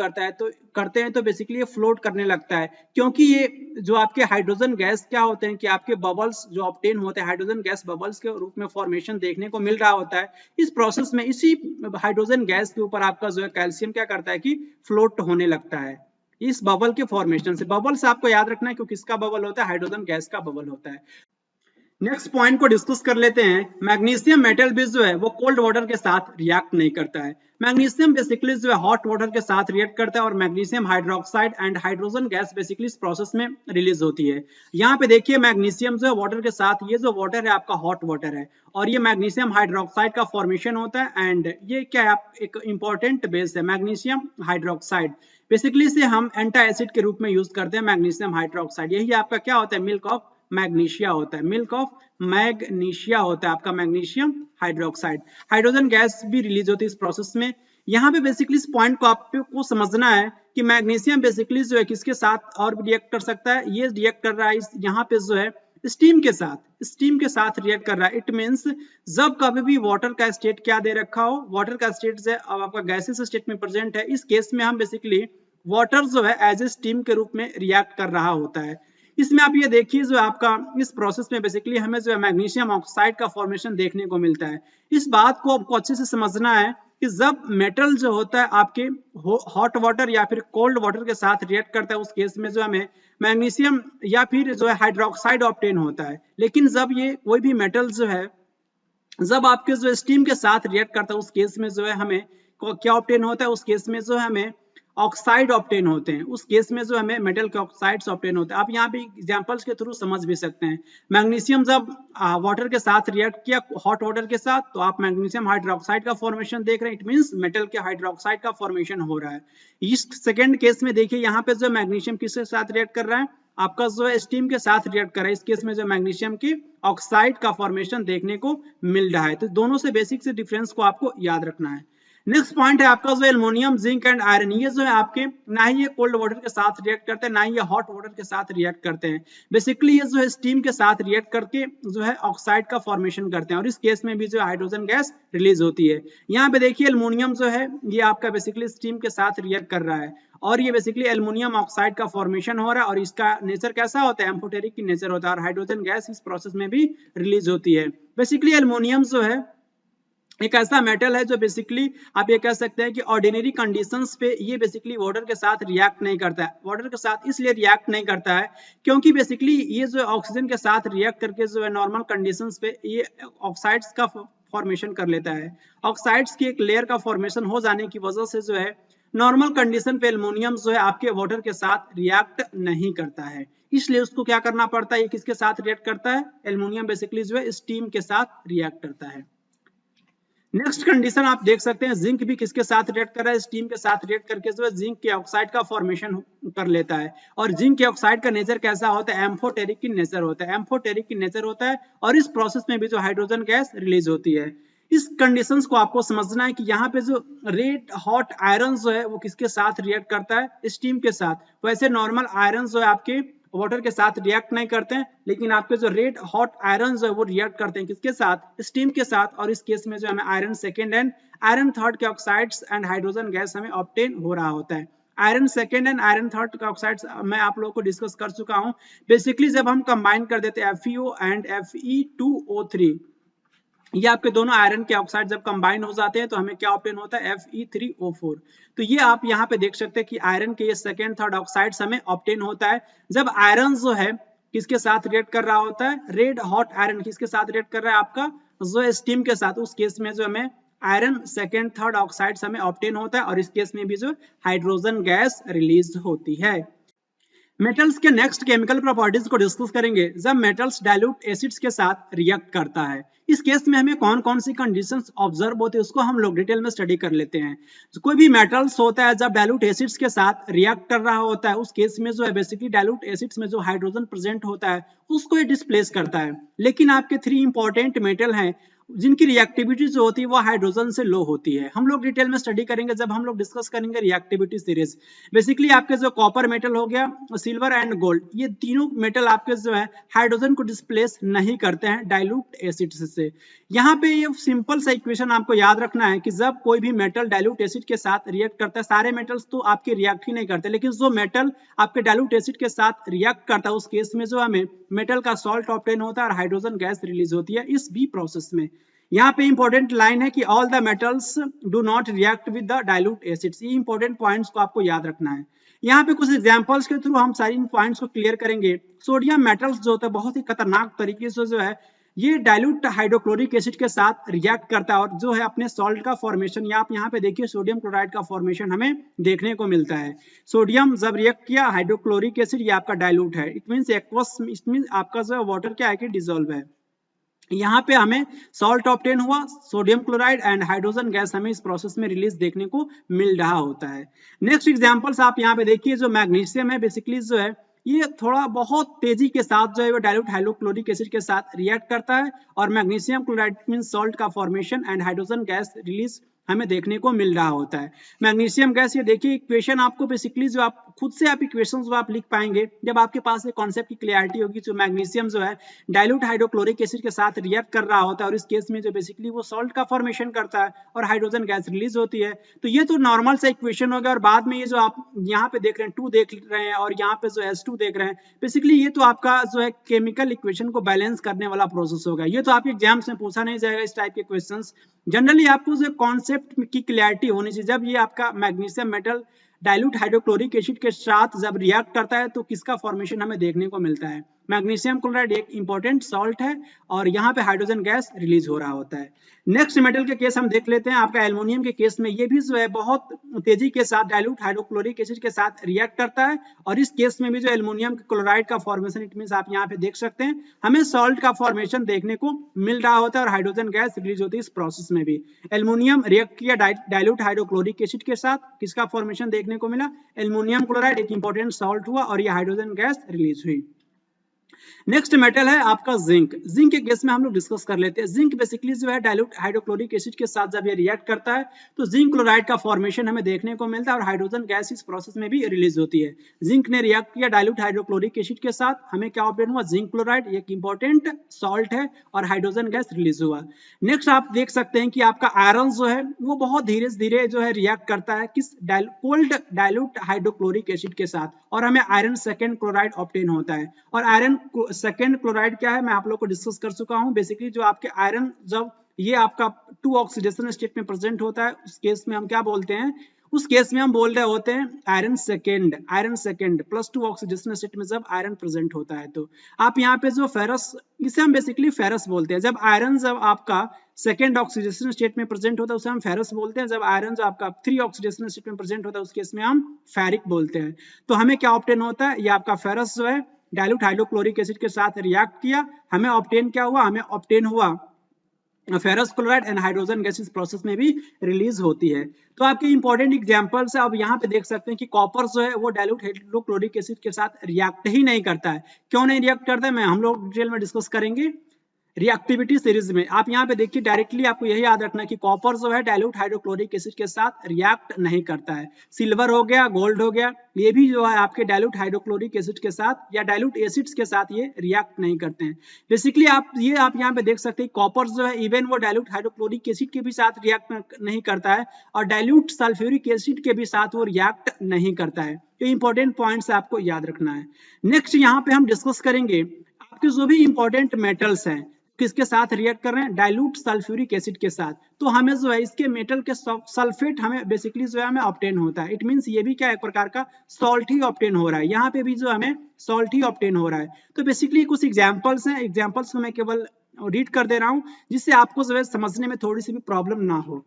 [SPEAKER 1] करते हैं तो बेसिकली ये फ्लोट करने लगता है, क्योंकि ये जो आपके हाइड्रोजन गैस क्या होते हैं कि आपके बबल्स जो ऑब्टेन होते हैं, हाइड्रोजन गैस बबल्स के रूप में फॉर्मेशन देखने को मिल रहा होता है। इस प्रोसेस में इसी हाइड्रोजन गैस के ऊपर आपका जो है कैल्शियम क्या करता है कि फ्लोट होने लगता है इस बबल के फॉर्मेशन से। बबल से आपको याद रखना है क्योंकि किसका बबल होता है, हाइड्रोजन गैस का बबल होता है। नेक्स्ट पॉइंट को डिस्कस कर लेते हैं। मैग्नीशियम मेटल भी जो है वो कोल्ड वाटर के साथ रिएक्ट नहीं करता है। मैग्नीशियम बेसिकली जो है हॉट वाटर के साथ रिएक्ट करता है, और magnesium hydroxide and hydrogen gas basically इस प्रोसेस में रिलीज होती है। यहाँ पे देखिए मैग्नीशियम जो है वाटर के साथ, ये जो वाटर है आपका हॉट वाटर है, और ये मैग्नीशियम हाइड्रोक्साइड का फॉर्मेशन होता है। एंड ये क्या है, एक इंपॉर्टेंट बेस है मैग्नीशियम हाइड्रोक्साइड। बेसिकली इसे हम एंटी एसिड के रूप में यूज करते हैं मैग्नीशियम हाइड्रोक्साइड। यही आपका क्या होता है, मिल्क ऑफ मैग्नीशिया होता है, मिल्क ऑफ मैग्नीशिया होता है आपका मैग्नीशियम हाइड्रोक्साइड। हाइड्रोजन गैस भी रिलीज होती है इस प्रोसेस में। यहाँ पे बेसिकली इस पॉइंट को आपको समझना है कि मैग्नीशियम बेसिकली जो है किसके साथ और भी रिएक्ट कर सकता है, ये रिएक्ट कर रहा है यहाँ पे जो है स्टीम के साथ रिएक्ट कर रहा है। इट मींस जब कभी भी वाटर का स्टेट क्या दे रखा हो, वाटर का स्टेट जो अब आपका गैसेस स्टेट में प्रेजेंट है, इस केस में हम बेसिकली वाटर जो है एज ए स्टीम के रूप में रिएक्ट कर रहा होता है। इसमें आप ये देखिए जो आपका इस प्रोसेस में बेसिकली हमें जो है मैग्नीशियम ऑक्साइड का फॉर्मेशन देखने को मिलता है। इस बात को आपको अच्छे से समझना है कि जब मेटल जो होता है आपके हॉट वाटर या फिर कोल्ड वाटर के साथ रिएक्ट करता है, उस केस में जो हमें मैग्नीशियम या फिर जो है हाइड्रोक्साइड ऑब्टेन होता है। लेकिन जब ये कोई भी मेटल जो है जब आपके जो स्टीम के साथ रिएक्ट करता है, उस केस में जो है हमें क्या ऑब्टेन होता है, उस केस में जो है हमें ऑक्साइड ऑब्टेन होते हैं। उस केस में जो हमें मेटल के ऑक्साइड्स ऑब्टेन होते हैं। आप यहाँ पे एग्जांपल्स के थ्रू समझ भी सकते हैं। मैग्नीशियम जब वाटर के साथ रिएक्ट किया हॉट वाटर के साथ, तो आप मैग्नीशियम हाइड्रोक्साइड का फॉर्मेशन देख रहे हैं। इट मींस मेटल के हाइड्रोक्साइड का फॉर्मेशन हो रहा है। इस सेकेंड केस में देखिए यहाँ पे जो मैग्नीशियम किसके साथ रिएक्ट कर रहा है, आपका जो है स्टीम के साथ रिएक्ट कर रहा है। इस केस में जो मैग्नीशियम की ऑक्साइड का फॉर्मेशन देखने को मिल रहा है। तो दोनों से बेसिक से डिफरेंस को आपको याद रखना है। नेक्स्ट पॉइंट है आपका जो एल्युमिनियम, जिंक एंड आयरन। ये जो है आपके ना ही ये कोल्ड वाटर के साथ रिएक्ट करते हैं, ना ही ये हॉट वाटर के साथ रिएक्ट करते हैं। बेसिकली ये जो है स्टीम के साथ रिएक्ट करके जो है ऑक्साइड का फॉर्मेशन करते हैं, और इस केस में भी जो हाइड्रोजन गैस रिलीज होती है। यहाँ पे देखिए एल्युमिनियम जो है ये आपका बेसिकली स्टीम के साथ रिएक्ट कर रहा है, और ये बेसिकली एल्युमिनियम ऑक्साइड का फॉर्मेशन हो रहा है, और इसका नेचर कैसा होता है, एम्फोटेरिक की नेचर होता है, और हाइड्रोजन गैस इस प्रोसेस में भी रिलीज होती है। बेसिकली एल्युमिनियम जो है एक ऐसा मेटल है जो बेसिकली आप ये कह सकते हैं कि ऑर्डिनरी कंडीशंस पे ये बेसिकली वाटर के साथ रिएक्ट नहीं करता है। वाटर के साथ इसलिए रिएक्ट नहीं करता है क्योंकि बेसिकली ये जो ऑक्सीजन के साथ रिएक्ट करके जो है नॉर्मल कंडीशंस पे ये ऑक्साइड्स का फॉर्मेशन कर लेता है। ऑक्साइड्स की एक लेयर का फॉर्मेशन हो जाने की वजह से जो है नॉर्मल कंडीशन पे एल्युमिनियम जो है आपके वाटर के साथ रिएक्ट नहीं करता है, इसलिए उसको क्या करना पड़ता है, ये किसके साथ रिएक्ट करता है, एल्युमिनियम बेसिकली जो है स्टीम के साथ रिएक्ट करता है। नेक्स्ट कंडीशन आप देख सकते हैं, जिंक भी किसके साथ रिएक्ट कर रहा है, स्टीम के साथ रिएक्ट करके जो है जिंक के ऑक्साइड का फॉर्मेशन कर लेता है। और जिंक के ऑक्साइड का नेचर कैसा होता है, एम्फोटेरिक की नेचर होता है, एम्फोटेरिक की नेचर होता है, और इस प्रोसेस में भी जो हाइड्रोजन गैस रिलीज होती है। इस कंडीशंस को आपको समझना है कि यहाँ पे जो रेड हॉट आयरन जो है वो किसके साथ रिएक्ट करता है, स्टीम के साथ। वैसे नॉर्मल आयरन जो है आपके वाटर के साथ रिएक्ट नहीं करते हैं, लेकिन आपके जो रेड हॉट आयरन जो है वो रिएक्ट करते हैं किसके साथ, स्टीम के साथ। और इस केस में जो हमें iron second and iron third के ऑक्साइड्स एंड हाइड्रोजन गैस हमें ऑब्टेन हो रहा होता है। Iron second and iron third के ऑक्साइड्स मैं आप लोगों को डिस्कस कर चुका हूँ। बेसिकली जब हम कंबाइन कर देते हैं FeO एंड Fe2O3, ये आपके दोनों आयरन के ऑक्साइड जब कंबाइन हो जाते हैं तो हमें क्या ऑब्टेन होता है, Fe3O4। तो ये आप यहाँ पे देख सकते हैं कि आयरन के ये सेकेंड थर्ड ऑक्साइड्स हमें ऑब्टेन होता है। जब आयरन जो है किसके साथ रिएक्ट कर रहा होता है, रेड हॉट आयरन किसके साथ रिएक्ट कर रहा है, आपका जो स्टीम के साथ। उस केस में जो हमें आयरन सेकेंड थर्ड ऑक्साइड्स हमें ऑब्टेन होता है और इस केस में भी जो हाइड्रोजन गैस रिलीज होती है। मेटल्स के नेक्स्ट केमिकल प्रॉपर्टीज को डिस्कस करेंगे जब मेटल्स डाइल्यूट एसिड्स के साथ रिएक्ट करता है। इस केस में हमें कौन कौन सी कंडीशंस ऑब्जर्व होती है उसको हम लोग डिटेल में स्टडी कर लेते हैं। कोई भी मेटल्स होता है जब डाइल्यूट एसिड्स के साथ रिएक्ट कर रहा होता है, उस केस में जो है बेसिकली डाइल्यूट एसिड्स में जो हाइड्रोजन प्रेजेंट होता है उसको ये डिस्प्लेस करता है। लेकिन आपके 3 इंपॉर्टेंट मेटल हैं जिनकी रिएक्टिविटी जो होती है वो हाइड्रोजन से लो होती है। हम लोग डिटेल में स्टडी करेंगे जब हम लोग डिस्कस करेंगे रिएक्टिविटी सीरीज। बेसिकली आपके जो कॉपर मेटल हो गया, सिल्वर एंड गोल्ड, ये तीनों मेटल आपके जो है हाइड्रोजन को डिस्प्लेस नहीं करते हैं डाइल्यूट एसिड से। यहाँ पे ये सिंपल सा इक्वेशन आपको याद रखना है कि जब कोई भी मेटल डाइल्यूट एसिड के साथ रिएक्ट करता है, सारे मेटल्स तो आपके रिएक्ट ही नहीं करते, लेकिन जो मेटल आपके डाइल्यूट एसिड के साथ रिएक्ट करता है उस केस में जो हमें मेटल का सॉल्ट ऑब्टेन होता है और हाइड्रोजन गैस रिलीज होती है इस बी प्रोसेस में। यहाँ पे इंपॉर्टेंट लाइन है कि all the metals do not react with the dilute acids. ये इंपॉर्टेंट पॉइंट्स को आपको याद रखना है। यहाँ पे कुछ एग्जांपल्स के थ्रू हम सारी इन पॉइंट्स को क्लियर करेंगे। सोडियम मेटल्स जो होता है बहुत ही खतरनाक तरीके से जो है ये डाइल्यूट हाइड्रोक्लोरिक एसिड के साथ रिएक्ट करता है और जो है अपने सॉल्ट का फॉर्मेशन, या आप यहाँ पे देखिए सोडियम क्लोराइड का फॉर्मेशन हमें देखने को मिलता है। सोडियम जब रिएक्ट किया हाइड्रोक्लोरिक एसिड, ये आपका डाइल्यूट है, it means aqueous, it means आपका जो है वाटर क्या है कि डिजोल्व है। यहाँ पे हमें सॉल्ट ऑब्टेन हुआ, sodium chloride and hydrogen gas हमें इस प्रोसेस में रिलीज देखने को मिल रहा होता है। नेक्स्ट एग्जांपल्स आप यहाँ पे देखिए, जो मैग्नीशियम है बेसिकली जो है ये थोड़ा बहुत तेजी के साथ जो है वो डाइल्यूट हाइड्रोक्लोरिक एसिड के साथ रिएक्ट करता है और मैग्नीशियम क्लोराइड मींस सॉल्ट का formation and hydrogen gas release हमें देखने को मिल रहा होता है। मैग्नीशियम गैस, ये देखिए इक्वेशन आपको बेसिकली जो आप खुद से आप इक्वेशंस जो आप लिख पाएंगे जब आपके पास एक कॉन्सेप्ट की क्लियरिटी होगी। जो मैग्नीशियम जो है डाइल्यूट हाइड्रोक्लोरिक एसिड के साथ रिएक्ट कर रहा होता है और इस केस में जो बेसिकली वो सॉल्ट का फॉर्मेशन करता है और हाइड्रोजन गैस रिलीज होती है। तो ये तो नॉर्मल सा इक्वेशन हो गया और बाद में ये जो आप यहाँ पे देख रहे हैं 2 देख रहे हैं और यहाँ पे जो H2 देख रहे हैं, बेसिकली ये तो आपका जो है केमिकल इक्वेशन को बैलेंस करने वाला प्रोसेस होगा। ये तो आपके एग्जाम्स में पूछा नहीं जाएगा इस टाइप के क्वेश्चंस। जनरली आपको जो कॉन्सेप्ट की क्लियरिटी होनी चाहिए, जब ये आपका magnesium metal dilute hydrochloric acid के साथ जब रिएक्ट करता है तो किसका फॉर्मेशन हमें देखने को मिलता है। मैग्नीशियम क्लोराइड एक इंपॉर्टेंट सॉल्ट है और यहाँ पे हाइड्रोजन गैस रिलीज हो रहा होता है। नेक्स्ट मेटल के केस हम देख लेते हैं। आपका एल्युमिनियम के केस में ये भी जो है बहुत तेजी के साथ डाइल्यूट हाइड्रोक्लोरिक एसिड के साथ रिएक्ट करता है और इस केस में भी जो एल्युमिनियम क्लोराइड का फॉर्मेशन, इट मींस आप यहाँ पे देख सकते हैं हमें सॉल्ट का फॉर्मेशन देखने को मिल रहा होता है और हाइड्रोजन गैस रिलीज होती है इस प्रोसेस में भी। एल्युमिनियम रिएक्ट किया डाइल्यूट हाइड्रोक्लोरिक एसिड के साथ, किसका फॉर्मेशन देखने को मिला, एल्युमिनियम क्लोराइड एक इंपॉर्टेंट सॉल्ट हुआ और ये हाइड्रोजन गैस रिलीज हुई। नेक्स्ट मेटल है आपका जिंक। जिंक के केस में हम लोग डिस्कस कर लेते हैं। जिंक बेसिकली जो है डाइल्यूट हाइड्रोक्लोरिक एसिड के साथ जब ये रिएक्ट करता है तो जिंक क्लोराइड का फॉर्मेशन हमें देखने को मिलता है और हाइड्रोजन गैस इस प्रोसेस में भी रिलीज होती है। जिंक ने रिएक्ट किया डाइल्यूट हाइड्रोक्लोरिक एसिड के साथ, हमें क्या ऑब्टेन हुआ, जिंक क्लोराइड, एक इंपॉर्टेंट सॉल्ट है और हाइड्रोजन गैस रिलीज हुआ। नेक्स्ट आप देख सकते हैं कि आपका आयरन जो है वो बहुत धीरे धीरे जो है रिएक्ट करता है किस कोल्ड डाइल्यूट हाइड्रोक्लोरिक एसिड के साथ और हमें आयरन सेकेंड क्लोराइड ऑब्टेन होता है। और आयरन सेकेंड क्लोराइड क्या है मैं आप लोग को डिस्कस कर चुका हूं। बेसिकली जो आपके आयरन जब ये आपका 2 ऑक्सीडेशन स्टेट में प्रेजेंट होता है उस केस में हम क्या बोलते हैं, उस केस में हम बोल रहे होते हैं iron second plus 2 oxidation state में जब आयरन प्रेजेंट होता है। तो आप यहाँ पे जो फेरस, इसे हम बेसिकली फेरस बोलते हैं। जब आयरन जब आपका सेकेंड ऑक्सीडेशन स्टेट में प्रेजेंट होता है उसे हम फेरस बोलते हैं। जब आयरन जो आपका 3 ऑक्सीडेशन स्टेट में प्रेजेंट होता है उस केस में हम फेरिक बोलते हैं। तो हमें क्या ऑब्टेन होता है, ये आपका फेरस जो है डाइल्यूट हाइड्रोक्लोरिक एसिड के साथ रिएक्ट किया, हमें ऑब्टेन क्या हुआ, हमें ऑब्टेन हुआ ferrous chloride and hydrogen gas इस प्रोसेस में भी रिलीज होती है। तो आपके इंपॉर्टेंट एग्जांपल्स है। अब यहाँ पे देख सकते हैं कि कॉपर जो है वो डाइल्यूट हाइड्रोक्लोरिक एसिड के साथ रिएक्ट ही नहीं करता है। क्यों नहीं रिएक्ट करता है मैं हम लोग डिटेल में डिस्कस करेंगे रिएक्टिविटी सीरीज में। आप यहाँ पे देखिए डायरेक्टली आपको यही याद रखना है कि कॉपर जो है डाइल्यूट हाइड्रोक्लोरिक एसिड के साथ रिएक्ट नहीं करता है। सिल्वर हो गया, गोल्ड हो गया, ये भी जो है आपके डाइल्यूट हाइड्रोक्लोरिक एसिड के साथ या डाइल्यूट एसिड्स के साथ ये रिएक्ट नहीं करते हैं। बेसिकली आप यहाँ पे देख सकते हैं कॉपर जो है इवन वो डाइल्यूट हाइड्रोक्लोरिक एसिड के भी साथ रिएक्ट नहीं करता है और डाइल्यूट सल्फ्यूरिक एसिड के भी साथ वो रिएक्ट नहीं करता है। तो इंपॉर्टेंट पॉइंट्स आपको याद रखना है। नेक्स्ट यहाँ पे हम डिस्कस करेंगे आपके जो भी इंपॉर्टेंट मेटल्स हैं किसके साथ रिएक्ट कर रहे हैं, डाइल्यूट सल्फ्यूरिक एसिड के साथ। तो हमें जो है इसके मेटल के सल्फेट हमें बेसिकली जो है हमें ऑब्टेन होता है। इट मींस ये भी क्या एक प्रकार का सॉल्ट ही ऑब्टेन हो रहा है, यहाँ पे भी जो हमें सॉल्ट ही ऑब्टेन हो रहा है। तो बेसिकली कुछ एग्जांपल्स हैं, एग्जांपल्स को मैं केवल रीड कर दे रहा हूँ जिससे आपको जो है समझने में थोड़ी सी भी प्रॉब्लम ना हो।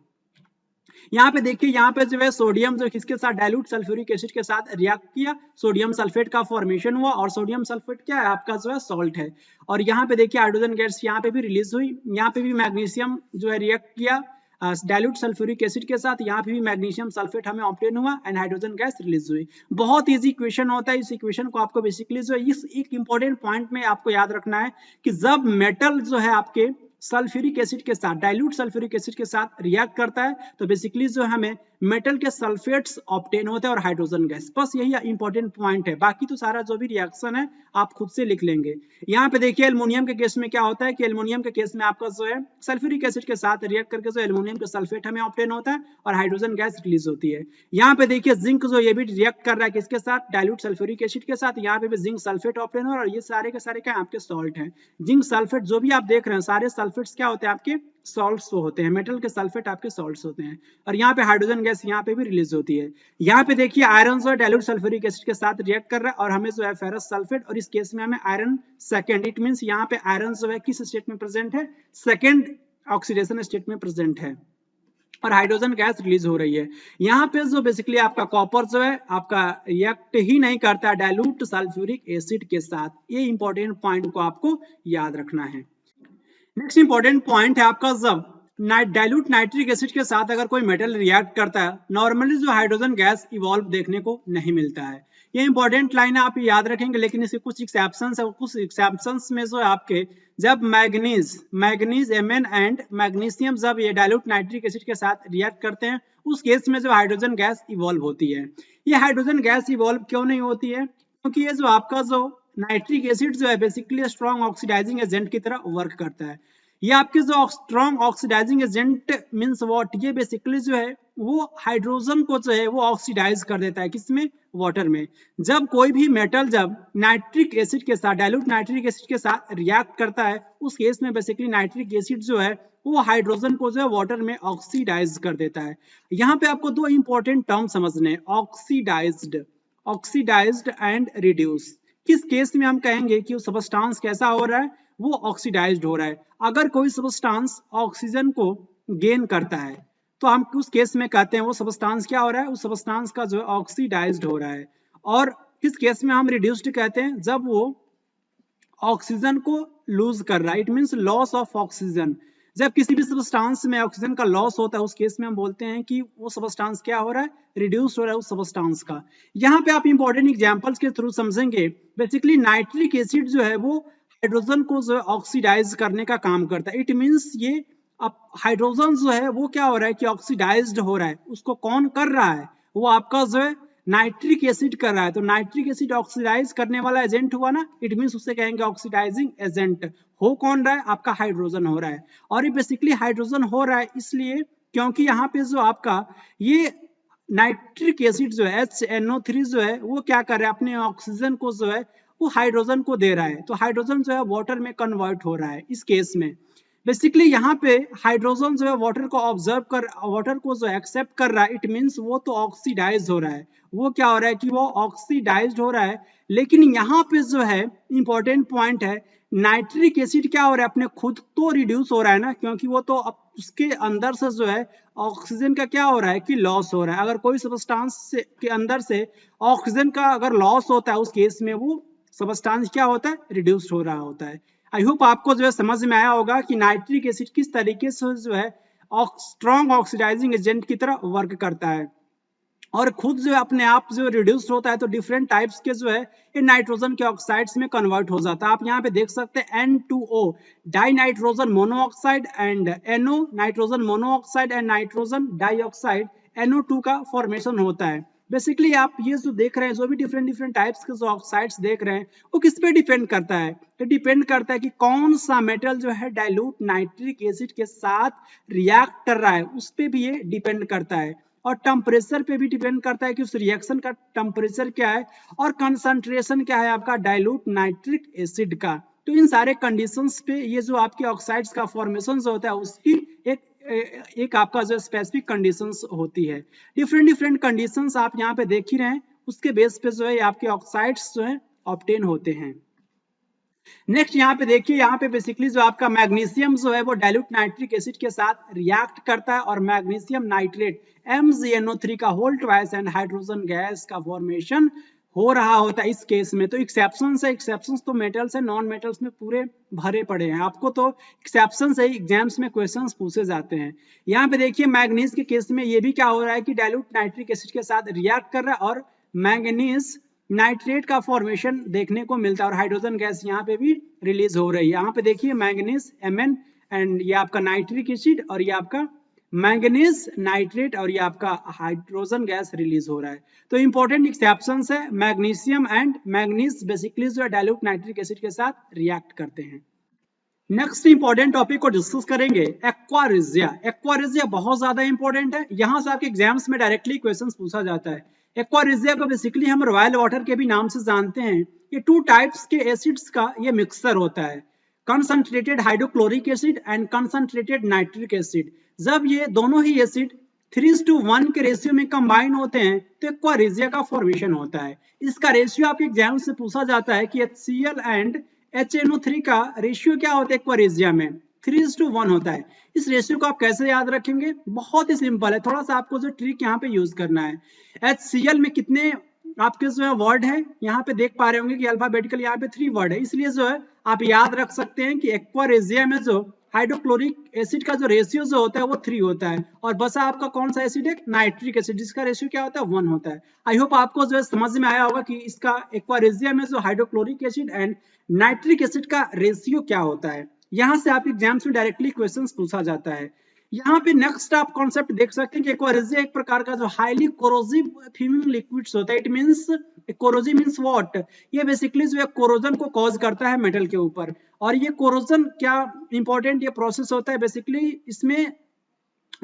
[SPEAKER 1] यहाँ पे देखिए, यहाँ पे जो है सोडियम जो किसके साथ, डाइल्यूट सल्फ्यूरिक एसिड के साथ रिएक्ट किया, सोडियम सल्फेट का फॉर्मेशन हुआ, और सोडियम सल्फेट क्या है आपका जो है सॉल्ट है। और यहाँ पे देखिए हाइड्रोजन गैस यहाँ पे भी रिलीज हुई, यहाँ पे भी मैग्नीशियम जो है रिएक्ट किया डाइल्यूट सल्फ्यूरिक एसिड के साथ, यहाँ पे भी मैग्नीशियम सल्फेट हमें ऑब्टेन हुआ एंड हाइड्रोजन गैस रिलीज हुई। बहुत इजी इक्वेशन होता है, इस इक्वेशन को आपको बेसिकली जो है इस एक इंपॉर्टेंट पॉइंट में आपको याद रखना है कि जब मेटल जो है आपके सल्फ्यूरिक एसिड के साथ, डाइल्यूट सल्फ्यूरिक एसिड के साथ रिएक्ट करता है तो बेसिकली जो हमें मेटल के सल्फेट्स ऑब्टेन होते हैं और हाइड्रोजन गैस। बस यही इंपॉर्टेंट पॉइंट है, बाकी तो सारा जो भी रिएक्शन है आप खुद से लिख लेंगे। यहाँ पे देखिए एल्युमिनियम के केस में क्या होता है कि एल्युमिनियम के केस में आपका जो है सल्फ्यूरिक एसिड के साथ रिएक्ट करके जो एल्युमिनियम के सल्फेट हमें ऑब्टेन होता है और हाइड्रोजन गैस रिलीज होती है। यहाँ पे देखिए जिंक जो ये भी रिएक्ट कर रहा है किसके साथ, डाइल्यूट सल्फ्यूरिक एसिड के साथ, यहाँ पे भी जिंक सल्फेट ऑब्टेन हो रहा है और ये सारे के सारे क्या आपके सॉल्ट हैं। जिंक सल्फेट जो भी आप देख रहे हैं सारे सल्फेट्स क्या होते हैं आपके सॉल्ट्स होते हैं, मेटल के सल्फेट आपके सॉल्ट्स होते हैं। और यहाँ पे हाइड्रोजन गैस यहाँ पे भी रिलीज होती है। यहाँ पे देखिए आयरन जो है डाइल्यूट सल्फ्यूरिक एसिड के साथ रिएक्ट कर रहा है और हमें जो है फेरस सल्फेट, और इस केस में हमें आयरन सेकंड, इट मींस यहाँ पे आयरन जो है किस स्टेट में प्रेजेंट है, सेकंड ऑक्सीडेशन स्टेट में प्रेजेंट है और हाइड्रोजन गैस रिलीज हो रही है। यहाँ पे जो बेसिकली आपका कॉपर जो है आपका रिएक्ट ही नहीं करता डाइल्यूट सल्फ्यूरिक एसिड के साथ। ये इंपॉर्टेंट पॉइंट को आपको याद रखना है। नेक्स्ट इंपॉर्टेंट पॉइंट है आपका जब डाइल्यूट नाइट्रिक एसिड के साथ अगर कोई मेटल रिएक्ट करता है, नॉर्मली जो हाइड्रोजन गैस इवॉल्व देखने को नहीं मिलता है। ये इंपॉर्टेंट लाइन है, आप याद रखेंगे, लेकिन इसके कुछ एक्सेप्शंस है। कुछ एक्सेप्शंस में जो आपके जब मैग्नीज Mn एंड मैग्नीशियम जब ये डाइल्यूट नाइट्रिक एसिड के साथ रिएक्ट करते हैं उस केस में जो हाइड्रोजन गैस इवॉल्व होती है। ये हाइड्रोजन गैस इवॉल्व क्यों नहीं होती है, क्योंकि ये जो आपका जो नाइट्रिक एसिड जो है बेसिकली स्ट्रॉन्ग ऑक्सीडाइजिंग एजेंट की तरह वर्क करता है। ये आपके जो strong oxidising agent means what, ये बेसिकली जो है वो हाइड्रोजन को जो है वो ऑक्सीडाइज कर देता है, किसमें, वाटर में। जब कोई भी मेटल जब नाइट्रिक एसिड के साथ, डाइल्यूट नाइट्रिक एसिड के साथ रिएक्ट करता है उस केस में बेसिकली नाइट्रिक एसिड जो है वो हाइड्रोजन को जो है वाटर में ऑक्सीडाइज कर देता है। यहाँ पे आपको दो इंपॉर्टेंट टर्म समझने हैं, ऑक्सीडाइज्ड एंड रिड्यूस। किस केस में हम कहेंगे कि वो सबस्टांस कैसा हो रहा है, वो ऑक्सीडाइज्ड हो रहा है। अगर कोई सबस्टांस ऑक्सीजन को गेन करता है तो हम उस केस में कहते हैं वो सबस्टांस क्या हो रहा है, उस सबस्टांस का जो है ऑक्सीडाइज्ड हो रहा है। और किस केस में हम रिड्यूस्ड कहते हैं, जब वो ऑक्सीजन को लूज कर रहा है, it means loss of oxygen. जब किसी भी सबस्टांस में ऑक्सीजन का लॉस होता है उस केस में हम बोलते हैं कि वो सबस्टांस क्या हो रहा है, रिड्यूस हो रहा है उस सबस्टांस का। यहाँ पे आप इंपॉर्टेंट एग्जांपल्स के थ्रू समझेंगे। बेसिकली नाइट्रिक एसिड जो है वो हाइड्रोजन को जो है ऑक्सीडाइज करने का काम करता है। इट मींस ये अब हाइड्रोजन जो है वो क्या हो रहा है कि ऑक्सीडाइज्ड हो रहा है। उसको कौन कर रहा है, वो आपका जो है नाइट्रिक एसिड कर रहा है। तो नाइट्रिक एसिड ऑक्सीडाइज करने वाला एजेंट हुआ ना, इट मींस उसे कहेंगे ऑक्सीडाइजिंग एजेंट। हो कौन रहा है, आपका हाइड्रोजन हो रहा है। और ये बेसिकली हाइड्रोजन हो रहा है इसलिए क्योंकि यहाँ पे जो आपका ये नाइट्रिक एसिड जो है HNO3 जो है वो क्या कर रहा है, अपने ऑक्सीजन को जो है वो हाइड्रोजन को दे रहा है। तो हाइड्रोजन जो है वाटर में कन्वर्ट हो रहा है इस केस में। बेसिकली यहाँ पे हाइड्रोजन जो है वाटर को ऑब्जर्व कर, वाटर को जो एक्सेप्ट कर रहा है, इट मींस वो तो ऑक्सीडाइज हो रहा है। वो क्या हो रहा है कि वो ऑक्सीडाइज हो रहा है। लेकिन यहाँ पे जो है इंपॉर्टेंट पॉइंट है, नाइट्रिक एसिड क्या हो रहा है, अपने खुद तो रिड्यूस हो रहा है ना, क्योंकि वो तो उसके अंदर से जो है ऑक्सीजन का क्या हो रहा है कि लॉस हो रहा है। अगर कोई सबस्टांस के अंदर से ऑक्सीजन का अगर लॉस होता है उस केस में वो सबस्टांस क्या होता है, रिड्यूस्ड हो रहा होता है। आई होप आपको जो है समझ में आया होगा कि नाइट्रिक एसिड किस तरीके से जो है स्ट्रॉन्ग ऑक्सीडाइजिंग एजेंट की तरह वर्क करता है और खुद जो है अपने आप जो रिड्यूस्ड होता है। तो डिफरेंट टाइप्स के जो है ये नाइट्रोजन के ऑक्साइड्स में कन्वर्ट हो जाता है। आप यहाँ पे देख सकते हैं N2O die nitrogen monoxide and NO nitrogen monoxide and nitrogen dioxide NO2 का फॉर्मेशन होता है। बेसिकली आप ये जो देख रहे हैं, जो भी डिफरेंट टाइप्स के जो ऑक्साइड्स देख रहे हैं वो किस पे डिपेंड करता है, ये डिपेंड करता है कि कौन सा मेटल जो है डाइल्यूट नाइट्रिक एसिड के साथ रिएक्ट कर रहा है, उस पे भी ये डिपेंड करता है। और टेम्परेचर पे भी डिपेंड करता है कि उस रिएक्शन का टेम्परेचर क्या है और कंसंट्रेशन क्या है आपका डाइल्यूट नाइट्रिक एसिड का। तो इन सारे कंडीशंस पे ये जो आपके ऑक्साइड्स का फॉर्मेशन होता है उसकी एक आपका जो स्पेसिफिक कंडीशंस होती है। डिफरेंट कंडीशंस आप यहाँ पे देख ही रहे हैं, उसके बेस पे जो है आपके ऑक्साइड्स जो है ऑब्टेन होते हैं। नेक्स्ट यहाँ पे देखिए, यहाँ पे बेसिकली जो आपका मैग्नीशियम जो है वो डाइल्यूट नाइट्रिक एसिड के साथ रिएक्ट करता है और मैग्नीशियम नाइट्रेट MgNO3 का whole twice and hydrogen gas का फॉर्मेशन हो रहा होता है इस केस में। तो एक्सेप्शंस तो मेटल्स है, नॉन मेटल्स में पूरे भरे पड़े हैं, आपको तो एक्सेप्शन से ही एग्जाम्स में क्वेश्चंस पूछे जाते हैं। यहाँ पे देखिए मैग्नीज के केस में ये भी क्या हो रहा है कि डाइल्यूट नाइट्रिक एसिड के साथ रिएक्ट कर रहा है और मैंगनीज नाइट्रेट का फॉर्मेशन देखने को मिलता है और हाइड्रोजन गैस यहाँ पे भी रिलीज हो रही है। यहाँ पे देखिए मैंगनीज Mn एंड ये आपका नाइट्रिक एसिड और ये आपका मैंगनीज नाइट्रेट और ये आपका हाइड्रोजन गैस रिलीज हो रहा है। तो इंपॉर्टेंट एक्सेप्शंस है, मैग्नीशियम एंड मैंगनीज बेसिकली जो है डाइल्यूट नाइट्रिक एसिड के साथ रिएक्ट करते हैं। नेक्स्ट इंपॉर्टेंट टॉपिक को डिस्कस करेंगे एक्वा रेजिया। एक्वा रेजिया बहुत ज्यादा इंपॉर्टेंट है, यहाँ से आपके एग्जाम्स में डायरेक्टली क्वेश्चन पूछा जाता है। एक्वा रेजिया को बेसिकली हम रॉयल वाटर के भी नाम से जानते हैं। ये 2 टाइप्स के एसिड्स का ये मिक्सचर होता है, concentrated hydrochloric acid and concentrated nitric acid. जब ये दोनों ही एसिड 3:1 के रेशियो में कंबाइन होते हैं तो एक्वा रेजिया का फॉर्मेशन होता है। इसका रेशियो आपके एग्जाम से पूछा जाता है कि HCl एंड HNO3 का रेशियो क्या होता है एक्वा रेजिया में, 3:1 होता है। इस रेशियो को आप कैसे याद रखेंगे, बहुत ही सिंपल है, थोड़ा सा आपको जो ट्रिक यहाँ पे यूज करना है। HCl में कितने आपके जो है वर्ड है, यहाँ पे देख पा रहे होंगे कि अल्फाबेटिकल यहाँ पे 3 वर्ड है, इसलिए जो है आप याद रख सकते हैं कि एक्वा रेजिया में जो हाइड्रोक्लोरिक एसिड का जो रेशियो जो होता है वो 3 होता है और बचा आपका कौन सा एसिड है, नाइट्रिक एसिड, जिसका रेशियो क्या होता है 1 होता है। आई होप आपको जो है समझ में आया होगा कि इसका एक्वा रेजिया में जो hydrochloric acid and nitric acid का रेशियो क्या होता है। यहाँ से आप एग्जाम्स में डायरेक्टली क्वेश्चंस पूछा जाता है। यहाँ पे नेक्स्ट आप कॉन्सेप्ट देख सकते हैं कि एक्वा रेजिया एक प्रकार का जो हाईली कोरोसिव फ्यूमिंग लिक्विड्स होता है। It means corrosive means what, ये बेसिकली जो है कोरोजन को कॉज करता है मेटल के ऊपर। और ये कोरोजन क्या इंपॉर्टेंट ये प्रोसेस होता है, बेसिकली इसमें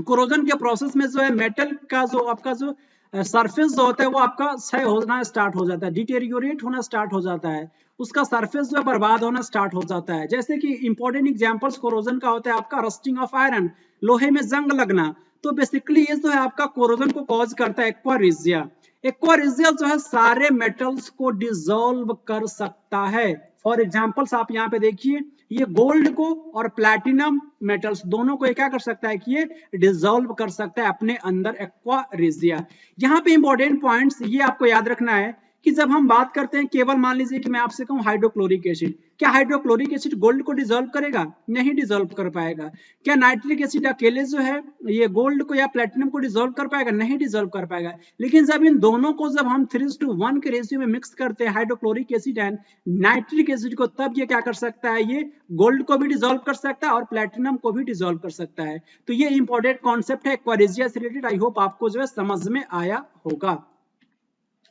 [SPEAKER 1] कोरोजन के प्रोसेस में जो है मेटल का जो आपका जो सरफेस जो होता है वो आपका क्षय होना स्टार्ट हो जाता है, डिटेरियोरेट होना स्टार्ट हो जाता है, उसका सरफेस जो है बर्बाद होना स्टार्ट हो जाता है। जैसे कि इंपॉर्टेंट एग्जांपल्स कोरोजन का होता है आपका रस्टिंग ऑफ आयरन, लोहे में जंग लगना। तो बेसिकली ये जो है आपका कोरोजन को कॉज करता है एक्वा रेजिया। एक्वा रेजिया जो है सारे मेटल्स को डिसॉल्व कर सकता है। फॉर एग्जांपल्स आप यहाँ पे देखिए, ये गोल्ड को और प्लैटिनम मेटल्स दोनों को क्या कर सकता है कि ये डिसॉल्व कर सकता है अपने अंदर एक्वा रेजिया। यहाँ पे इंपॉर्टेंट पॉइंट्स ये आपको याद रखना है कि जब हम बात करते हैं, केवल मान लीजिए कि मैं आपसे कहूं हाइड्रोक्लोरिक एसिड, क्या हाइड्रोक्लोरिक एसिड गोल्ड को डिसॉल्व करेगा? नहीं डिसॉल्व कर पाएगा। क्या नाइट्रिक एसिड अकेले जो है ये गोल्ड को या प्लेटिनम को डिसॉल्व कर पाएगा? नहीं डिसॉल्व कर पाएगा। लेकिन जब इन दोनों को जब हम 3:1 के रेशियो में मिक्स करते हैं hydrochloric acid and nitric acid को, तब ये क्या कर सकता है, ये गोल्ड को भी डिसॉल्व कर सकता है और प्लेटिनम को भी डिसॉल्व कर सकता है। तो ये इंपॉर्टेंट कॉन्सेप्ट है एक्वा रेजिया से रिलेटेड। आई होप आपको जो है समझ में आया होगा।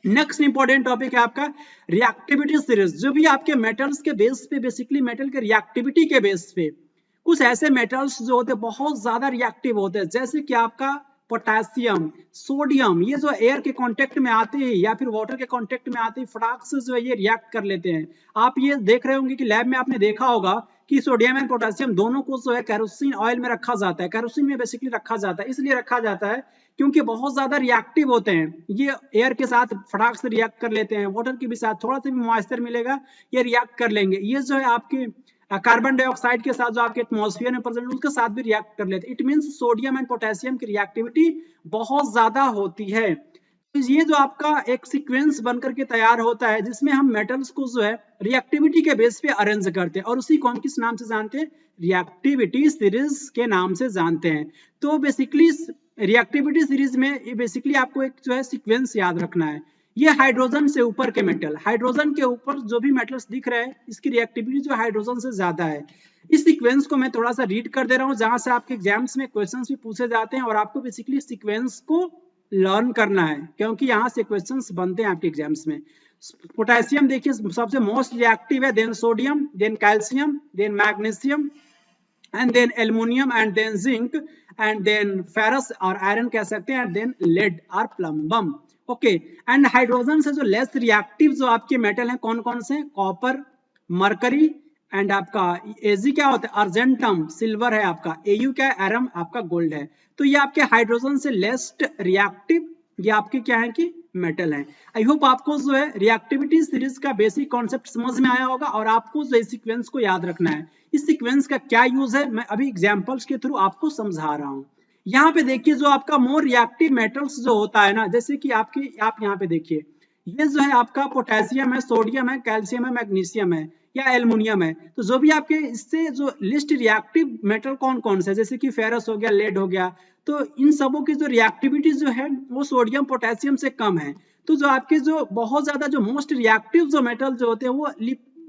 [SPEAKER 1] नेक्स्ट इंपॉर्टेंट टॉपिक है आपका रिएक्टिविटी सीरीज। जो भी आपके मेटल्स के बेस पे, बेसिकली मेटल के रिएक्टिविटी के बेस पे कुछ ऐसे मेटल्स जो होते हैं बहुत ज्यादा रिएक्टिव होते हैं, जैसे कि आपका पोटेशियम, सोडियम, ये जो एयर के कांटेक्ट में आते हैं या फिर वाटर के कांटेक्ट में आते हैं, फटाक से जो है ये रिएक्ट कर लेते हैं। आप ये देख रहे होंगे कि लैब में आपने देखा होगा कि सोडियम एंड पोटेशियम दोनों को जो है केरोसिन ऑयल में रखा जाता है, केरोसिन में बेसिकली रखा जाता है। इसलिए रखा जाता है क्योंकि बहुत ज्यादा रिएक्टिव होते हैं, ये एयर के साथ फटाक से रिएक्ट कर लेते हैं, वाटर के भी साथ थोड़ा सा भी मॉइस्चर मिलेगा ये रिएक्ट कर लेंगे। ये जो है आपके कार्बन डाइऑक्साइड के साथ जो आपके एटमॉस्फेयर में प्रेजेंट उसके साथ भी रिएक्ट कर लेते हैं। It means sodium and potassium की रिएक्टिविटी बहुत ज्यादा होती है। ये जो आपका एक सीक्वेंस बनकर के तैयार होता है जिसमें हम मेटल्स को जो है रिएक्टिविटी के बेस पे अरेंज करते हैं और उसी को हम किस नाम से जानते हैं, रिएक्टिविटी सीरीज के नाम से जानते हैं। तो बेसिकली रिएक्टिविटी सीरीज में बेसिकली आपको एक जो है सीक्वेंस याद रखना है। ये हाइड्रोजन से ऊपर के मेटल, हाइड्रोजन के ऊपर जो भी मेटल्स दिख रहे हैं इसकी रिएक्टिविटी जो हाइड्रोजन से ज्यादा है। इस सीक्वेंस को मैं थोड़ा सा रीड कर दे रहा हूं जहां से आपके एग्जाम्स में क्वेश्चंस भी पूछे जाते हैं और आपको बेसिकली सीक्वेंस को लर्न करना है क्योंकि यहाँ से क्वेश्चंस बनते हैं आपके एग्जाम्स में। पोटेशियम देखिए सबसे मोस्ट रिएक्टिव है, then sodium, then calcium, then magnesium and then aluminium and then zinc and then ferrous और आयरन कह सकते हैं एंड देन लेड और प्लम्बम। ओके, एंड हाइड्रोजन से जो लेस रिएक्टिव जो आपके मेटल हैं कौन कौन से, कॉपर, मरकरी एंड आपका एजी क्या होता है, अर्जेंटम सिल्वर है आपका, एयू क्या है, एरम आपका गोल्ड है। तो ये आपके हाइड्रोजन से लेस्ट रिएक्टिव ये आपके क्या है कि मेटल है। आई होप आपको जो है रिएक्टिविटी सीरीज का बेसिक कॉन्सेप्ट समझ में आया होगा और आपको जो सीक्वेंस को याद रखना है। इस सीक्वेंस का क्या यूज है मैं अभी एग्जांपल्स के थ्रू आपको समझा रहा हूं। यहाँ पे देखिए जो आपका मोर रिएक्टिव मेटल्स जो होता है ना, जैसे कि आप यहाँ पे देखिए ये जो है आपका पोटेशियम है, सोडियम है, कैल्शियम है, मैग्नीशियम है या एल्युमिनियम है। तो जो भी आपके इससे जो लिस्ट रिएक्टिव मेटल कौन कौन से, जैसे कि फेरस हो गया, लेड हो गया, तो इन सबों की जो रिएक्टिविटी जो है वो सोडियम पोटेशियम से कम है। तो जो आपके जो बहुत ज्यादा जो मोस्ट रिएक्टिव जो मेटल जो होते हैं वो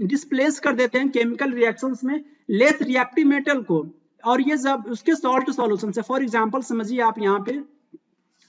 [SPEAKER 1] डिस्प्लेस कर देते हैं केमिकल रिएक्शंस में लेस रिएक्टिव मेटल को, और ये जब उसके सॉल्ट सॉल्यूशन से, फॉर एग्जांपल समझिए आप यहाँ पे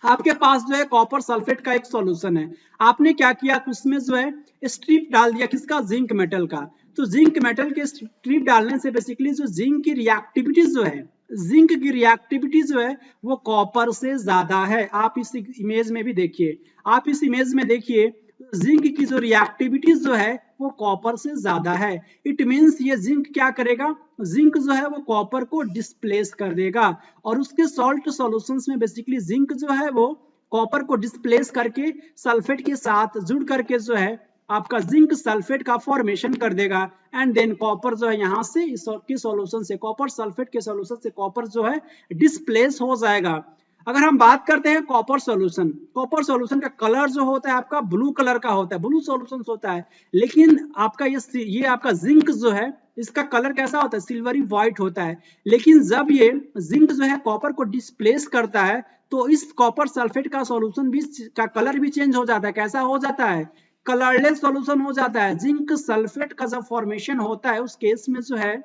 [SPEAKER 1] आपके पास जो है कॉपर सल्फेट का एक सॉल्यूशन है, आपने क्या किया उसमें जो है स्ट्रिप डाल दिया किसका, जिंक मेटल का। तो जिंक मेटल के स्ट्रिप डालने से बेसिकली जो जिंक की रिएक्टिविटी जो है, जिंक की रिएक्टिविटी जो है वो कॉपर से ज्यादा है। आप इस इमेज में भी देखिए, आप इस इमेज में देखिए जिंक की जो रिएक्टिविटी जो है वो कॉपर से ज्यादा है। इट मींस ये जिंक क्या करेगा, जिंक जो है वो कॉपर को डिस्प्लेस कर देगा, और उसके सॉल्ट सॉल्यूशंस में बेसिकली जिंक जो है वो कॉपर को डिस्प्लेस करके सल्फेट के साथ जुड़ करके जो है आपका जिंक सल्फेट का फॉर्मेशन कर देगा, एंड देन कॉपर जो है यहाँ से इसके सॉल्यूशन से, कॉपर सल्फेट के सॉल्यूशन से कॉपर जो है डिस्प्लेस हो जाएगा। अगर हम बात करते हैं कॉपर सॉल्यूशन, कॉपर सॉल्यूशन का कलर जो होता है आपका ब्लू कलर का होता है, ब्लू सॉल्यूशन होता है, लेकिन आपका ये आपका जिंक जो है इसका कलर कैसा होता है, सिल्वरी व्हाइट होता है। लेकिन जब ये जिंक जो है कॉपर को डिस्प्लेस करता है तो इस कॉपर सल्फेट का सॉल्यूशन भी का कलर भी चेंज हो जाता है। कैसा हो जाता है, कलरलेस सॉल्यूशन हो जाता है। जिंक सल्फेट का जब फॉर्मेशन होता है उस केस में जो है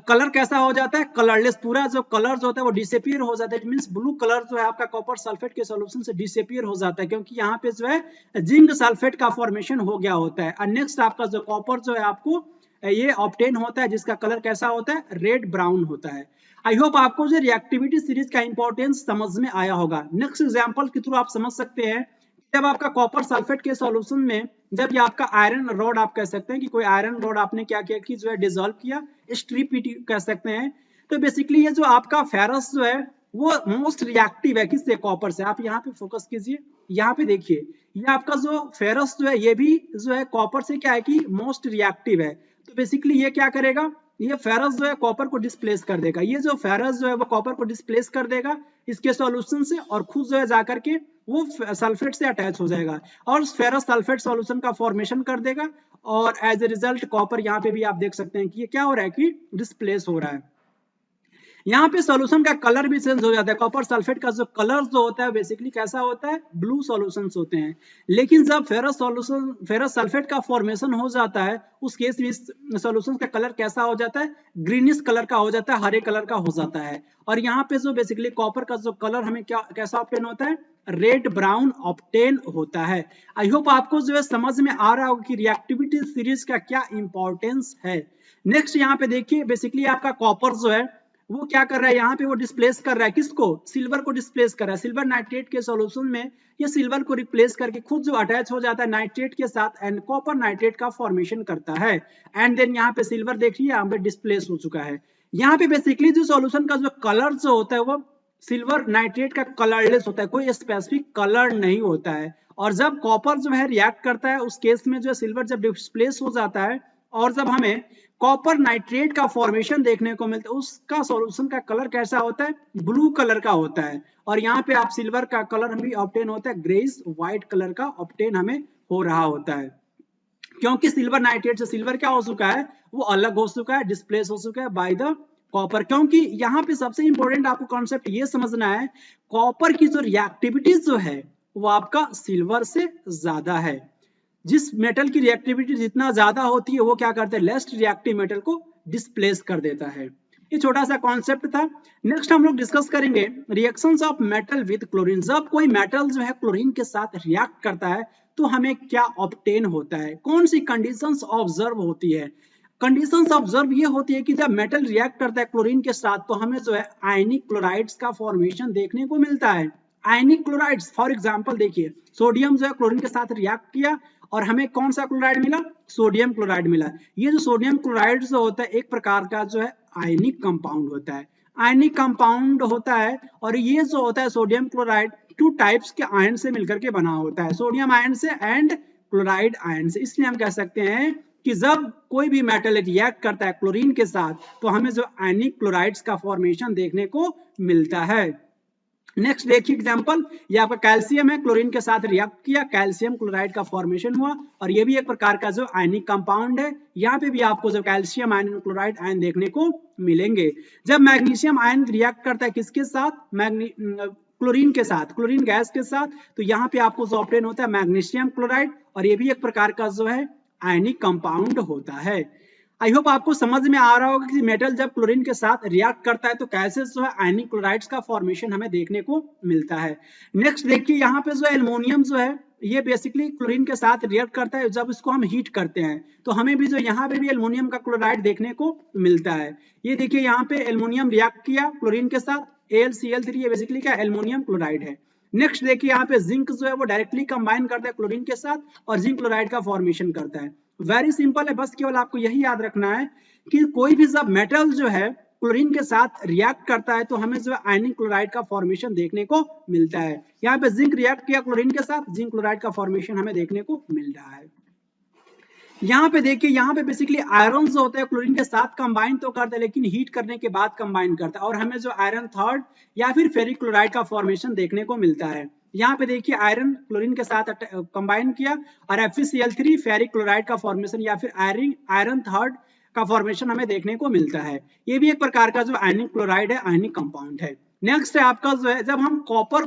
[SPEAKER 1] कलर कैसा हो जाता है, कलरलेस, पूरा जो कलर जो होता है वो डिसअपीयर हो जाता है। इट मींस ब्लू कलर जो है आपका कॉपर सल्फेट के सॉल्यूशन से डिसअपीयर हो जाता है, क्योंकि यहाँ पे जो है जिंक सल्फेट का फॉर्मेशन हो गया होता है। और नेक्स्ट आपका जो कॉपर जो है आपको ये ऑब्टेन होता है जिसका कलर कैसा होता है, रेड ब्राउन होता है। आई होप आपको जो रिएक्टिविटी सीरीज का इंपॉर्टेंस समझ में आया होगा। नेक्स्ट एग्जांपल के थ्रू आप समझ सकते हैं, जब आपका कॉपर सल्फेट के सॉल्यूशन में जब ये आपका आयरन रॉड, आप कह सकते हैं कि कोई आयरन रॉड आपने क्या किया कि जो है डिसॉल्व किया, स्ट्रिप कह सकते हैं। तो बेसिकली ये जो आपका फेरस जो है वो मोस्ट रिएक्टिव है किससे, कॉपर से। आप यहाँ पे फोकस कीजिए, यहाँ पे देखिए ये आपका जो फेरस जो है ये भी जो है कॉपर से क्या है कि मोस्ट रिएक्टिव है। तो बेसिकली ये क्या करेगा, ये फेरस जो है कॉपर को डिस्प्लेस कर देगा। ये जो फेरस जो है वो कॉपर को डिस्प्लेस कर देगा इसके सॉल्यूशन से, और खुद जो है जाकर के वो सल्फेट से अटैच हो जाएगा और फेरस सल्फेट सॉल्यूशन का फॉर्मेशन कर देगा, और एज ए रिजल्ट कॉपर यहाँ पे भी आप देख सकते हैं कि ये क्या हो रहा है कि डिस्प्लेस हो रहा है। यहाँ पे सॉल्यूशन का कलर भी चेंज हो जाता है। कॉपर सल्फेट का जो कलर जो होता है बेसिकली कैसा होता है, ब्लू सॉल्यूशंस होते हैं। लेकिन जब फेरस सॉल्यूशन, फेरस सल्फेट का फॉर्मेशन हो जाता है उस केस में सॉल्यूशन का कलर कैसा हो जाता है, ग्रीनिश कलर का हो जाता है, हरे कलर का हो जाता है। और यहाँ पे जो बेसिकली कॉपर का जो कलर हमें क्या कैसा ऑब्टेन होता है, रेड ब्राउन ऑब्टेन होता है। आई होप आपको जो है समझ में आ रहा होगा कि रिएक्टिविटी सीरीज का क्या इंपॉर्टेंस है। नेक्स्ट यहाँ पे देखिए बेसिकली आपका कॉपर जो है वो क्या कर रहा है, यहाँ पे वो डिस्प्लेस कर रहा है किसको, सिल्वर को डिस्प्लेस कर रहा है। सिल्वर नाइट्रेट के सॉल्यूशन में ये सिल्वर को रिप्लेस करके खुद जो अटैच हो जाता है नाइट्रेट के साथ एंड कॉपर नाइट्रेट का फॉर्मेशन करता है, एंड देन यहाँ पे सिल्वर देखिए यहाँ पे डिस्प्लेस हो चुका है। यहाँ पे बेसिकली जो सॉल्यूशन का जो कलर जो होता है वो सिल्वर नाइट्रेट का कलरलेस होता है, कोई स्पेसिफिक कलर नहीं होता है। और जब कॉपर जो है रिएक्ट करता है उस केस में जो सिल्वर जब डिस्प्लेस हो जाता है और जब हमें कॉपर नाइट्रेट का फॉर्मेशन देखने को मिलता है उसका सॉल्यूशन का कलर कैसा होता है, ब्लू कलर का होता है। और यहाँ पे आप सिल्वर का कलर भी ऑब्टेन होता है, ग्रेइश व्हाइट कलर का ऑब्टेन हमें हो रहा होता है, क्योंकि सिल्वर नाइट्रेट से सिल्वर क्या हो चुका है, वो अलग हो चुका है, डिस्प्लेस हो चुका है बाय द कॉपर। क्योंकि यहाँ पे सबसे इंपॉर्टेंट आपको कॉन्सेप्ट ये समझना है, कॉपर की जो रिएक्टिविटी जो है वो आपका सिल्वर से ज्यादा है। जिस मेटल की रिएक्टिविटी जितना ज्यादा होती है वो क्या करता है, लेस्ट रिएक्टिव मेटल को डिस्प्लेस कर देता है। ये छोटा सा कॉन्सेप्ट था। नेक्स्ट हम लोग डिस्कस करेंगे reactions of metal with chlorine. जब कोई मेटल जो है क्लोरीन के साथ रिएक्ट करता है तो हमें क्या ऑब्टेन होता है, कौन सी कंडीशंस ऑब्जर्व होती है। कंडीशंस ऑब्जर्व ये होती है कि जब मेटल रिएक्ट करता है क्लोरीन के साथ तो हमें जो है आयनिक क्लोराइड्स का फॉर्मेशन देखने को मिलता है। आयनिक क्लोराइड्स फॉर एग्जांपल देखिए सोडियम जो है क्लोरीन के साथ रिएक्ट किया और हमें कौन सा क्लोराइड मिला, सोडियम क्लोराइड मिला। ये जो सोडियम क्लोराइड जो होता है एक प्रकार का जो है आयनिक कंपाउंड होता है, आयनिक कंपाउंड होता है। और ये जो होता है सोडियम क्लोराइड 2 टाइप्स के आयन से मिलकर के बना होता है, सोडियम आयन से एंड क्लोराइड आयन से। इसलिए हम कह सकते हैं कि जब कोई भी मेटल रिएक्ट करता है क्लोरीन के साथ तो हमें जो आयनिक क्लोराइड्स का फॉर्मेशन देखने को मिलता है। नेक्स्ट देखिए एग्जांपल, ये आपका कैल्शियम है, क्लोरीन के साथ रिएक्ट किया, कैल्शियम क्लोराइड का फॉर्मेशन हुआ और ये भी एक प्रकार का जो आयनिक कंपाउंड है। यहाँ पे भी आपको जो कैल्शियम आयन और क्लोराइड आयन देखने को मिलेंगे। जब मैग्नीशियम आयन रिएक्ट करता है किसके साथ, क्लोरीन के साथ, क्लोरीन गैस के साथ, तो यहाँ पे आपको जो ऑब्टेन होता है मैग्नीशियम क्लोराइड और ये भी एक प्रकार का जो है आयनिक कंपाउंड होता है। आई होप आपको समझ में आ रहा होगा कि मेटल जब क्लोरीन के साथ रिएक्ट करता है तो कैसे जो है आयनिक क्लोराइड्स का फॉर्मेशन हमें देखने को मिलता है। नेक्स्ट देखिए यहाँ पे जो एल्युमिनियम जो है ये बेसिकली क्लोरीन के साथ रिएक्ट करता है। जब इसको हम हीट करते हैं तो हमें भी जो यहाँ पे भी एल्युमिनियम का क्लोराइड देखने को मिलता है। ये देखिए यहाँ पे एल्युमिनियम रिएक्ट किया क्लोरीन के साथ, AlCl3, ये बेसिकली क्या एल्युमिनियम क्लोराइड है। नेक्स्ट देखिए यहाँ पे जिंक जो है वो डायरेक्टली कंबाइन करता है क्लोरीन के साथ और जिंक क्लोराइड का फॉर्मेशन करता है। वेरी सिंपल है, बस केवल आपको यही याद रखना है कि कोई भी जब मेटल जो है क्लोरीन के साथ रिएक्ट करता है तो हमें जो है आयनिक क्लोराइड का फॉर्मेशन देखने को मिलता है। यहाँ पे जिंक रिएक्ट किया क्लोरीन के साथ, जिंक क्लोराइड का फॉर्मेशन हमें देखने को मिल रहा है। यहाँ पे देखिए यहाँ पे बेसिकली आयरन जो होता है क्लोरीन के साथ कंबाइन तो करता है लेकिन हीट करने के बाद कंबाइन करता है और हमें जो आयरन थर्ड या फिर फेरिक क्लोराइड का फॉर्मेशन देखने को मिलता है। यहाँ पे देखिए आयरन क्लोरीन के साथ कंबाइन किया और FeCl3 फेरिक क्लोराइड का फॉर्मेशन या फिर आयरन थर्ड का फॉर्मेशन हमें देखने को मिलता है। ये भी एक प्रकार का जो आयनिक क्लोराइड है, आयनिक कंपाउंड है। नेक्स्ट है आपका जो है जब हम कॉपर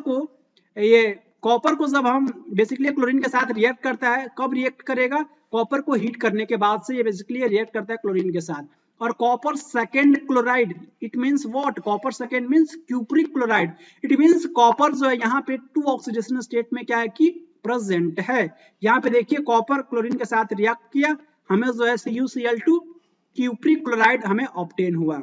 [SPEAKER 1] को जब हम बेसिकली क्लोरीन के साथ रिएक्ट करता है, कब रिएक्ट करेगा, कॉपर को हीट करने के बाद से ये बेसिकली रिएक्ट करता है क्लोरीन के साथ। और copper second chloride, it means what, copper second means cupric chloride, it means copper जो है यहाँ पे 2 ऑक्सीडेशन स्टेट में क्या है कि प्रेजेंट है। यहाँ पे देखिए कॉपर क्लोरीन के साथ रिएक्ट किया, हमें जो है CuCl2 क्यूप्रिक क्लोराइड हमें ऑब्टेन हुआ।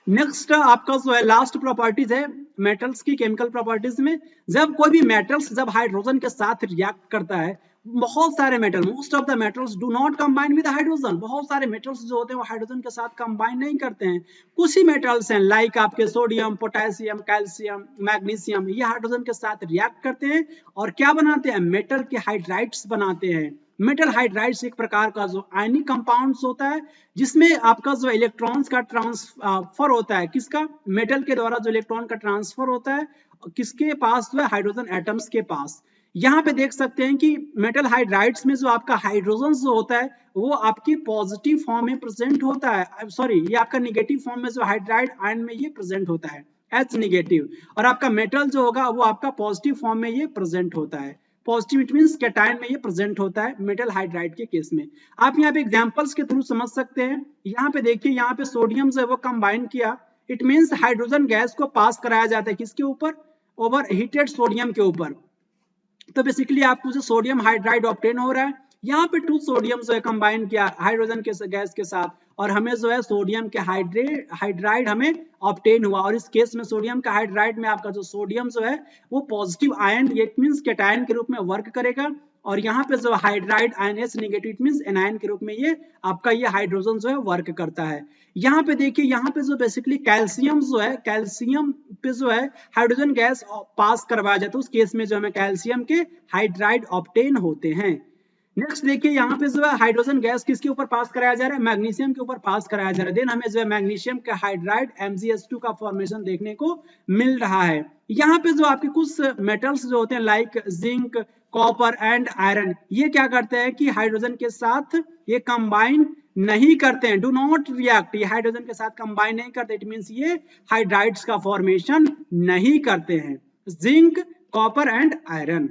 [SPEAKER 1] नेक्स्ट आपका जो है लास्ट प्रॉपर्टीज है मेटल्स की केमिकल प्रॉपर्टीज में, जब कोई भी मेटल्स जब हाइड्रोजन के साथ रिएक्ट करता है, बहुत सारे metal, most of the metals do not combine with hydrogen, बहुत सारे मेटल्स जो होते हैं वो हाइड्रोजन के साथ कंबाइन नहीं करते हैं। कुछ ही मेटल्स हैं लाइक आपके सोडियम, पोटेशियम, कैल्शियम, मैग्नीशियम, ये हाइड्रोजन के साथ रिएक्ट करते हैं और क्या बनाते हैं, मेटल के हाइड्राइड्स बनाते हैं। मेटल हाइड्राइड्स एक प्रकार का जो आयनिक कंपाउंड्स होता है जिसमें आपका जो इलेक्ट्रॉन्स का ट्रांसफर होता है, किसका, मेटल के द्वारा जो इलेक्ट्रॉन का ट्रांसफर होता है किसके पास, जो है हाइड्रोजन एटम्स के पास। यहाँ पे देख सकते हैं कि मेटल हाइड्राइड्स में जो आपका हाइड्रोजन जो होता है वो आपकी पॉजिटिव फॉर्म में प्रेजेंट होता है, सॉरी ये आपका निगेटिव फॉर्म में जो हाइड्राइड आयन में ये प्रेजेंट होता है H निगेटिव, और आपका मेटल जो होगा वो आपका पॉजिटिव फॉर्म में ये प्रेजेंट होता है, पॉजिटिव इट मींस कैटायन में ये प्रेजेंट होता है मेटल हाइड्राइड के केस में। आप यहाँ पे एग्जांपल्स के थ्रू समझ सकते हैं। यहाँ पे देखिए यहाँ पे सोडियम जो है वो कंबाइन किया, इट मींस हाइड्रोजन गैस को पास कराया जाता है किसके ऊपर, ओवर हीटेड सोडियम के ऊपर। तो बेसिकली आपको जो सोडियम हाइड्राइड ऑब्टेन हो रहा है, यहाँ पे 2 सोडियम जो है कंबाइन किया हाइड्रोजन के गैस के साथ और हमें जो है सोडियम के हाइड्राइड हमें ऑब्टेन हुआ। और इस केस में सोडियम का हाइड्राइड में आपका जो सोडियम जो है वो positive ion, it means cation के रूप में वर्क करेगा और यहाँ पे जो hydride ion H negative it means anion के रूप में ये आपका ये हाइड्रोजन जो है वर्क करता है। यहाँ पे देखिए यहाँ पे जो बेसिकली कैल्शियम जो है, कैल्शियम पे जो है हाइड्रोजन गैस पास करवाया जाता है, उस केस में जो हमें कैल्शियम के हाइड्राइड ऑब्टेन होते हैं। नेक्स्ट देखिए यहाँ पे जो है हाइड्रोजन गैस किसके ऊपर पास कराया जा रहा है, मैग्नीशियम के ऊपर पास कराया जा रहा है। देन हमें जो है मैग्नीशियम का हाइड्राइड MgS2 का फॉर्मेशन देखने को मिल रहा है। यहाँ पे जो आपके कुछ मेटल्स जो होते हैं like zinc, copper and iron, ये क्या करते हैं कि हाइड्रोजन के साथ ये कंबाइन नहीं करते हैं, डू नॉट रिएक्ट, ये हाइड्रोजन के साथ कंबाइन नहीं करते, इट मींस ये हाइड्राइड्स का फॉर्मेशन नहीं करते हैं, जिंक, कॉपर एंड आयरन।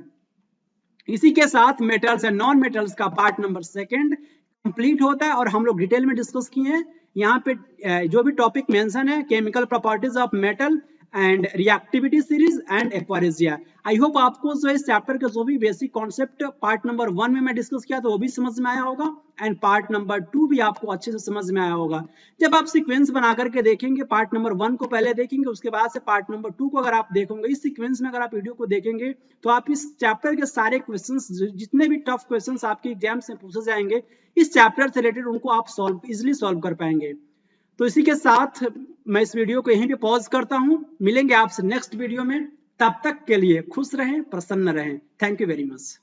[SPEAKER 1] इसी के साथ मेटल्स एंड नॉन मेटल्स का पार्ट नंबर 2 कंप्लीट होता है और हम लोग डिटेल में डिस्कस किए हैं। यहाँ पे जो भी टॉपिक मेंशन है chemical properties of metal and reactivity series and aqua regia. I hope आपको जो इस चैप्टर के जो भी बेसिक कॉन्सेप्ट पार्ट नंबर 1 में मैं डिस्कस किया था वो भी समझ में आया होगा एंड पार्ट नंबर 2 भी आपको अच्छे से समझ में आया होगा। जब आप सीक्वेंस बना करके देखेंगे, पार्ट नंबर 1 को पहले देखेंगे, उसके बाद से पार्ट नंबर 2 को अगर आप देखोगे, इस सीक्वेंस में अगर आप वीडियो को देखेंगे तो आप इस चैप्टर के सारे क्वेश्चंस, जितने भी टफ क्वेश्चंस आपके एग्जाम में पूछे जाएंगे इस चैप्टर से रिलेटेड, उनको आप इजिली सॉल्व कर पाएंगे। तो इसी के साथ मैं इस वीडियो को यहीं पे पॉज करता हूं। मिलेंगे आपसे नेक्स्ट वीडियो में, तब तक के लिए खुश रहें, प्रसन्न रहें। Thank you very much.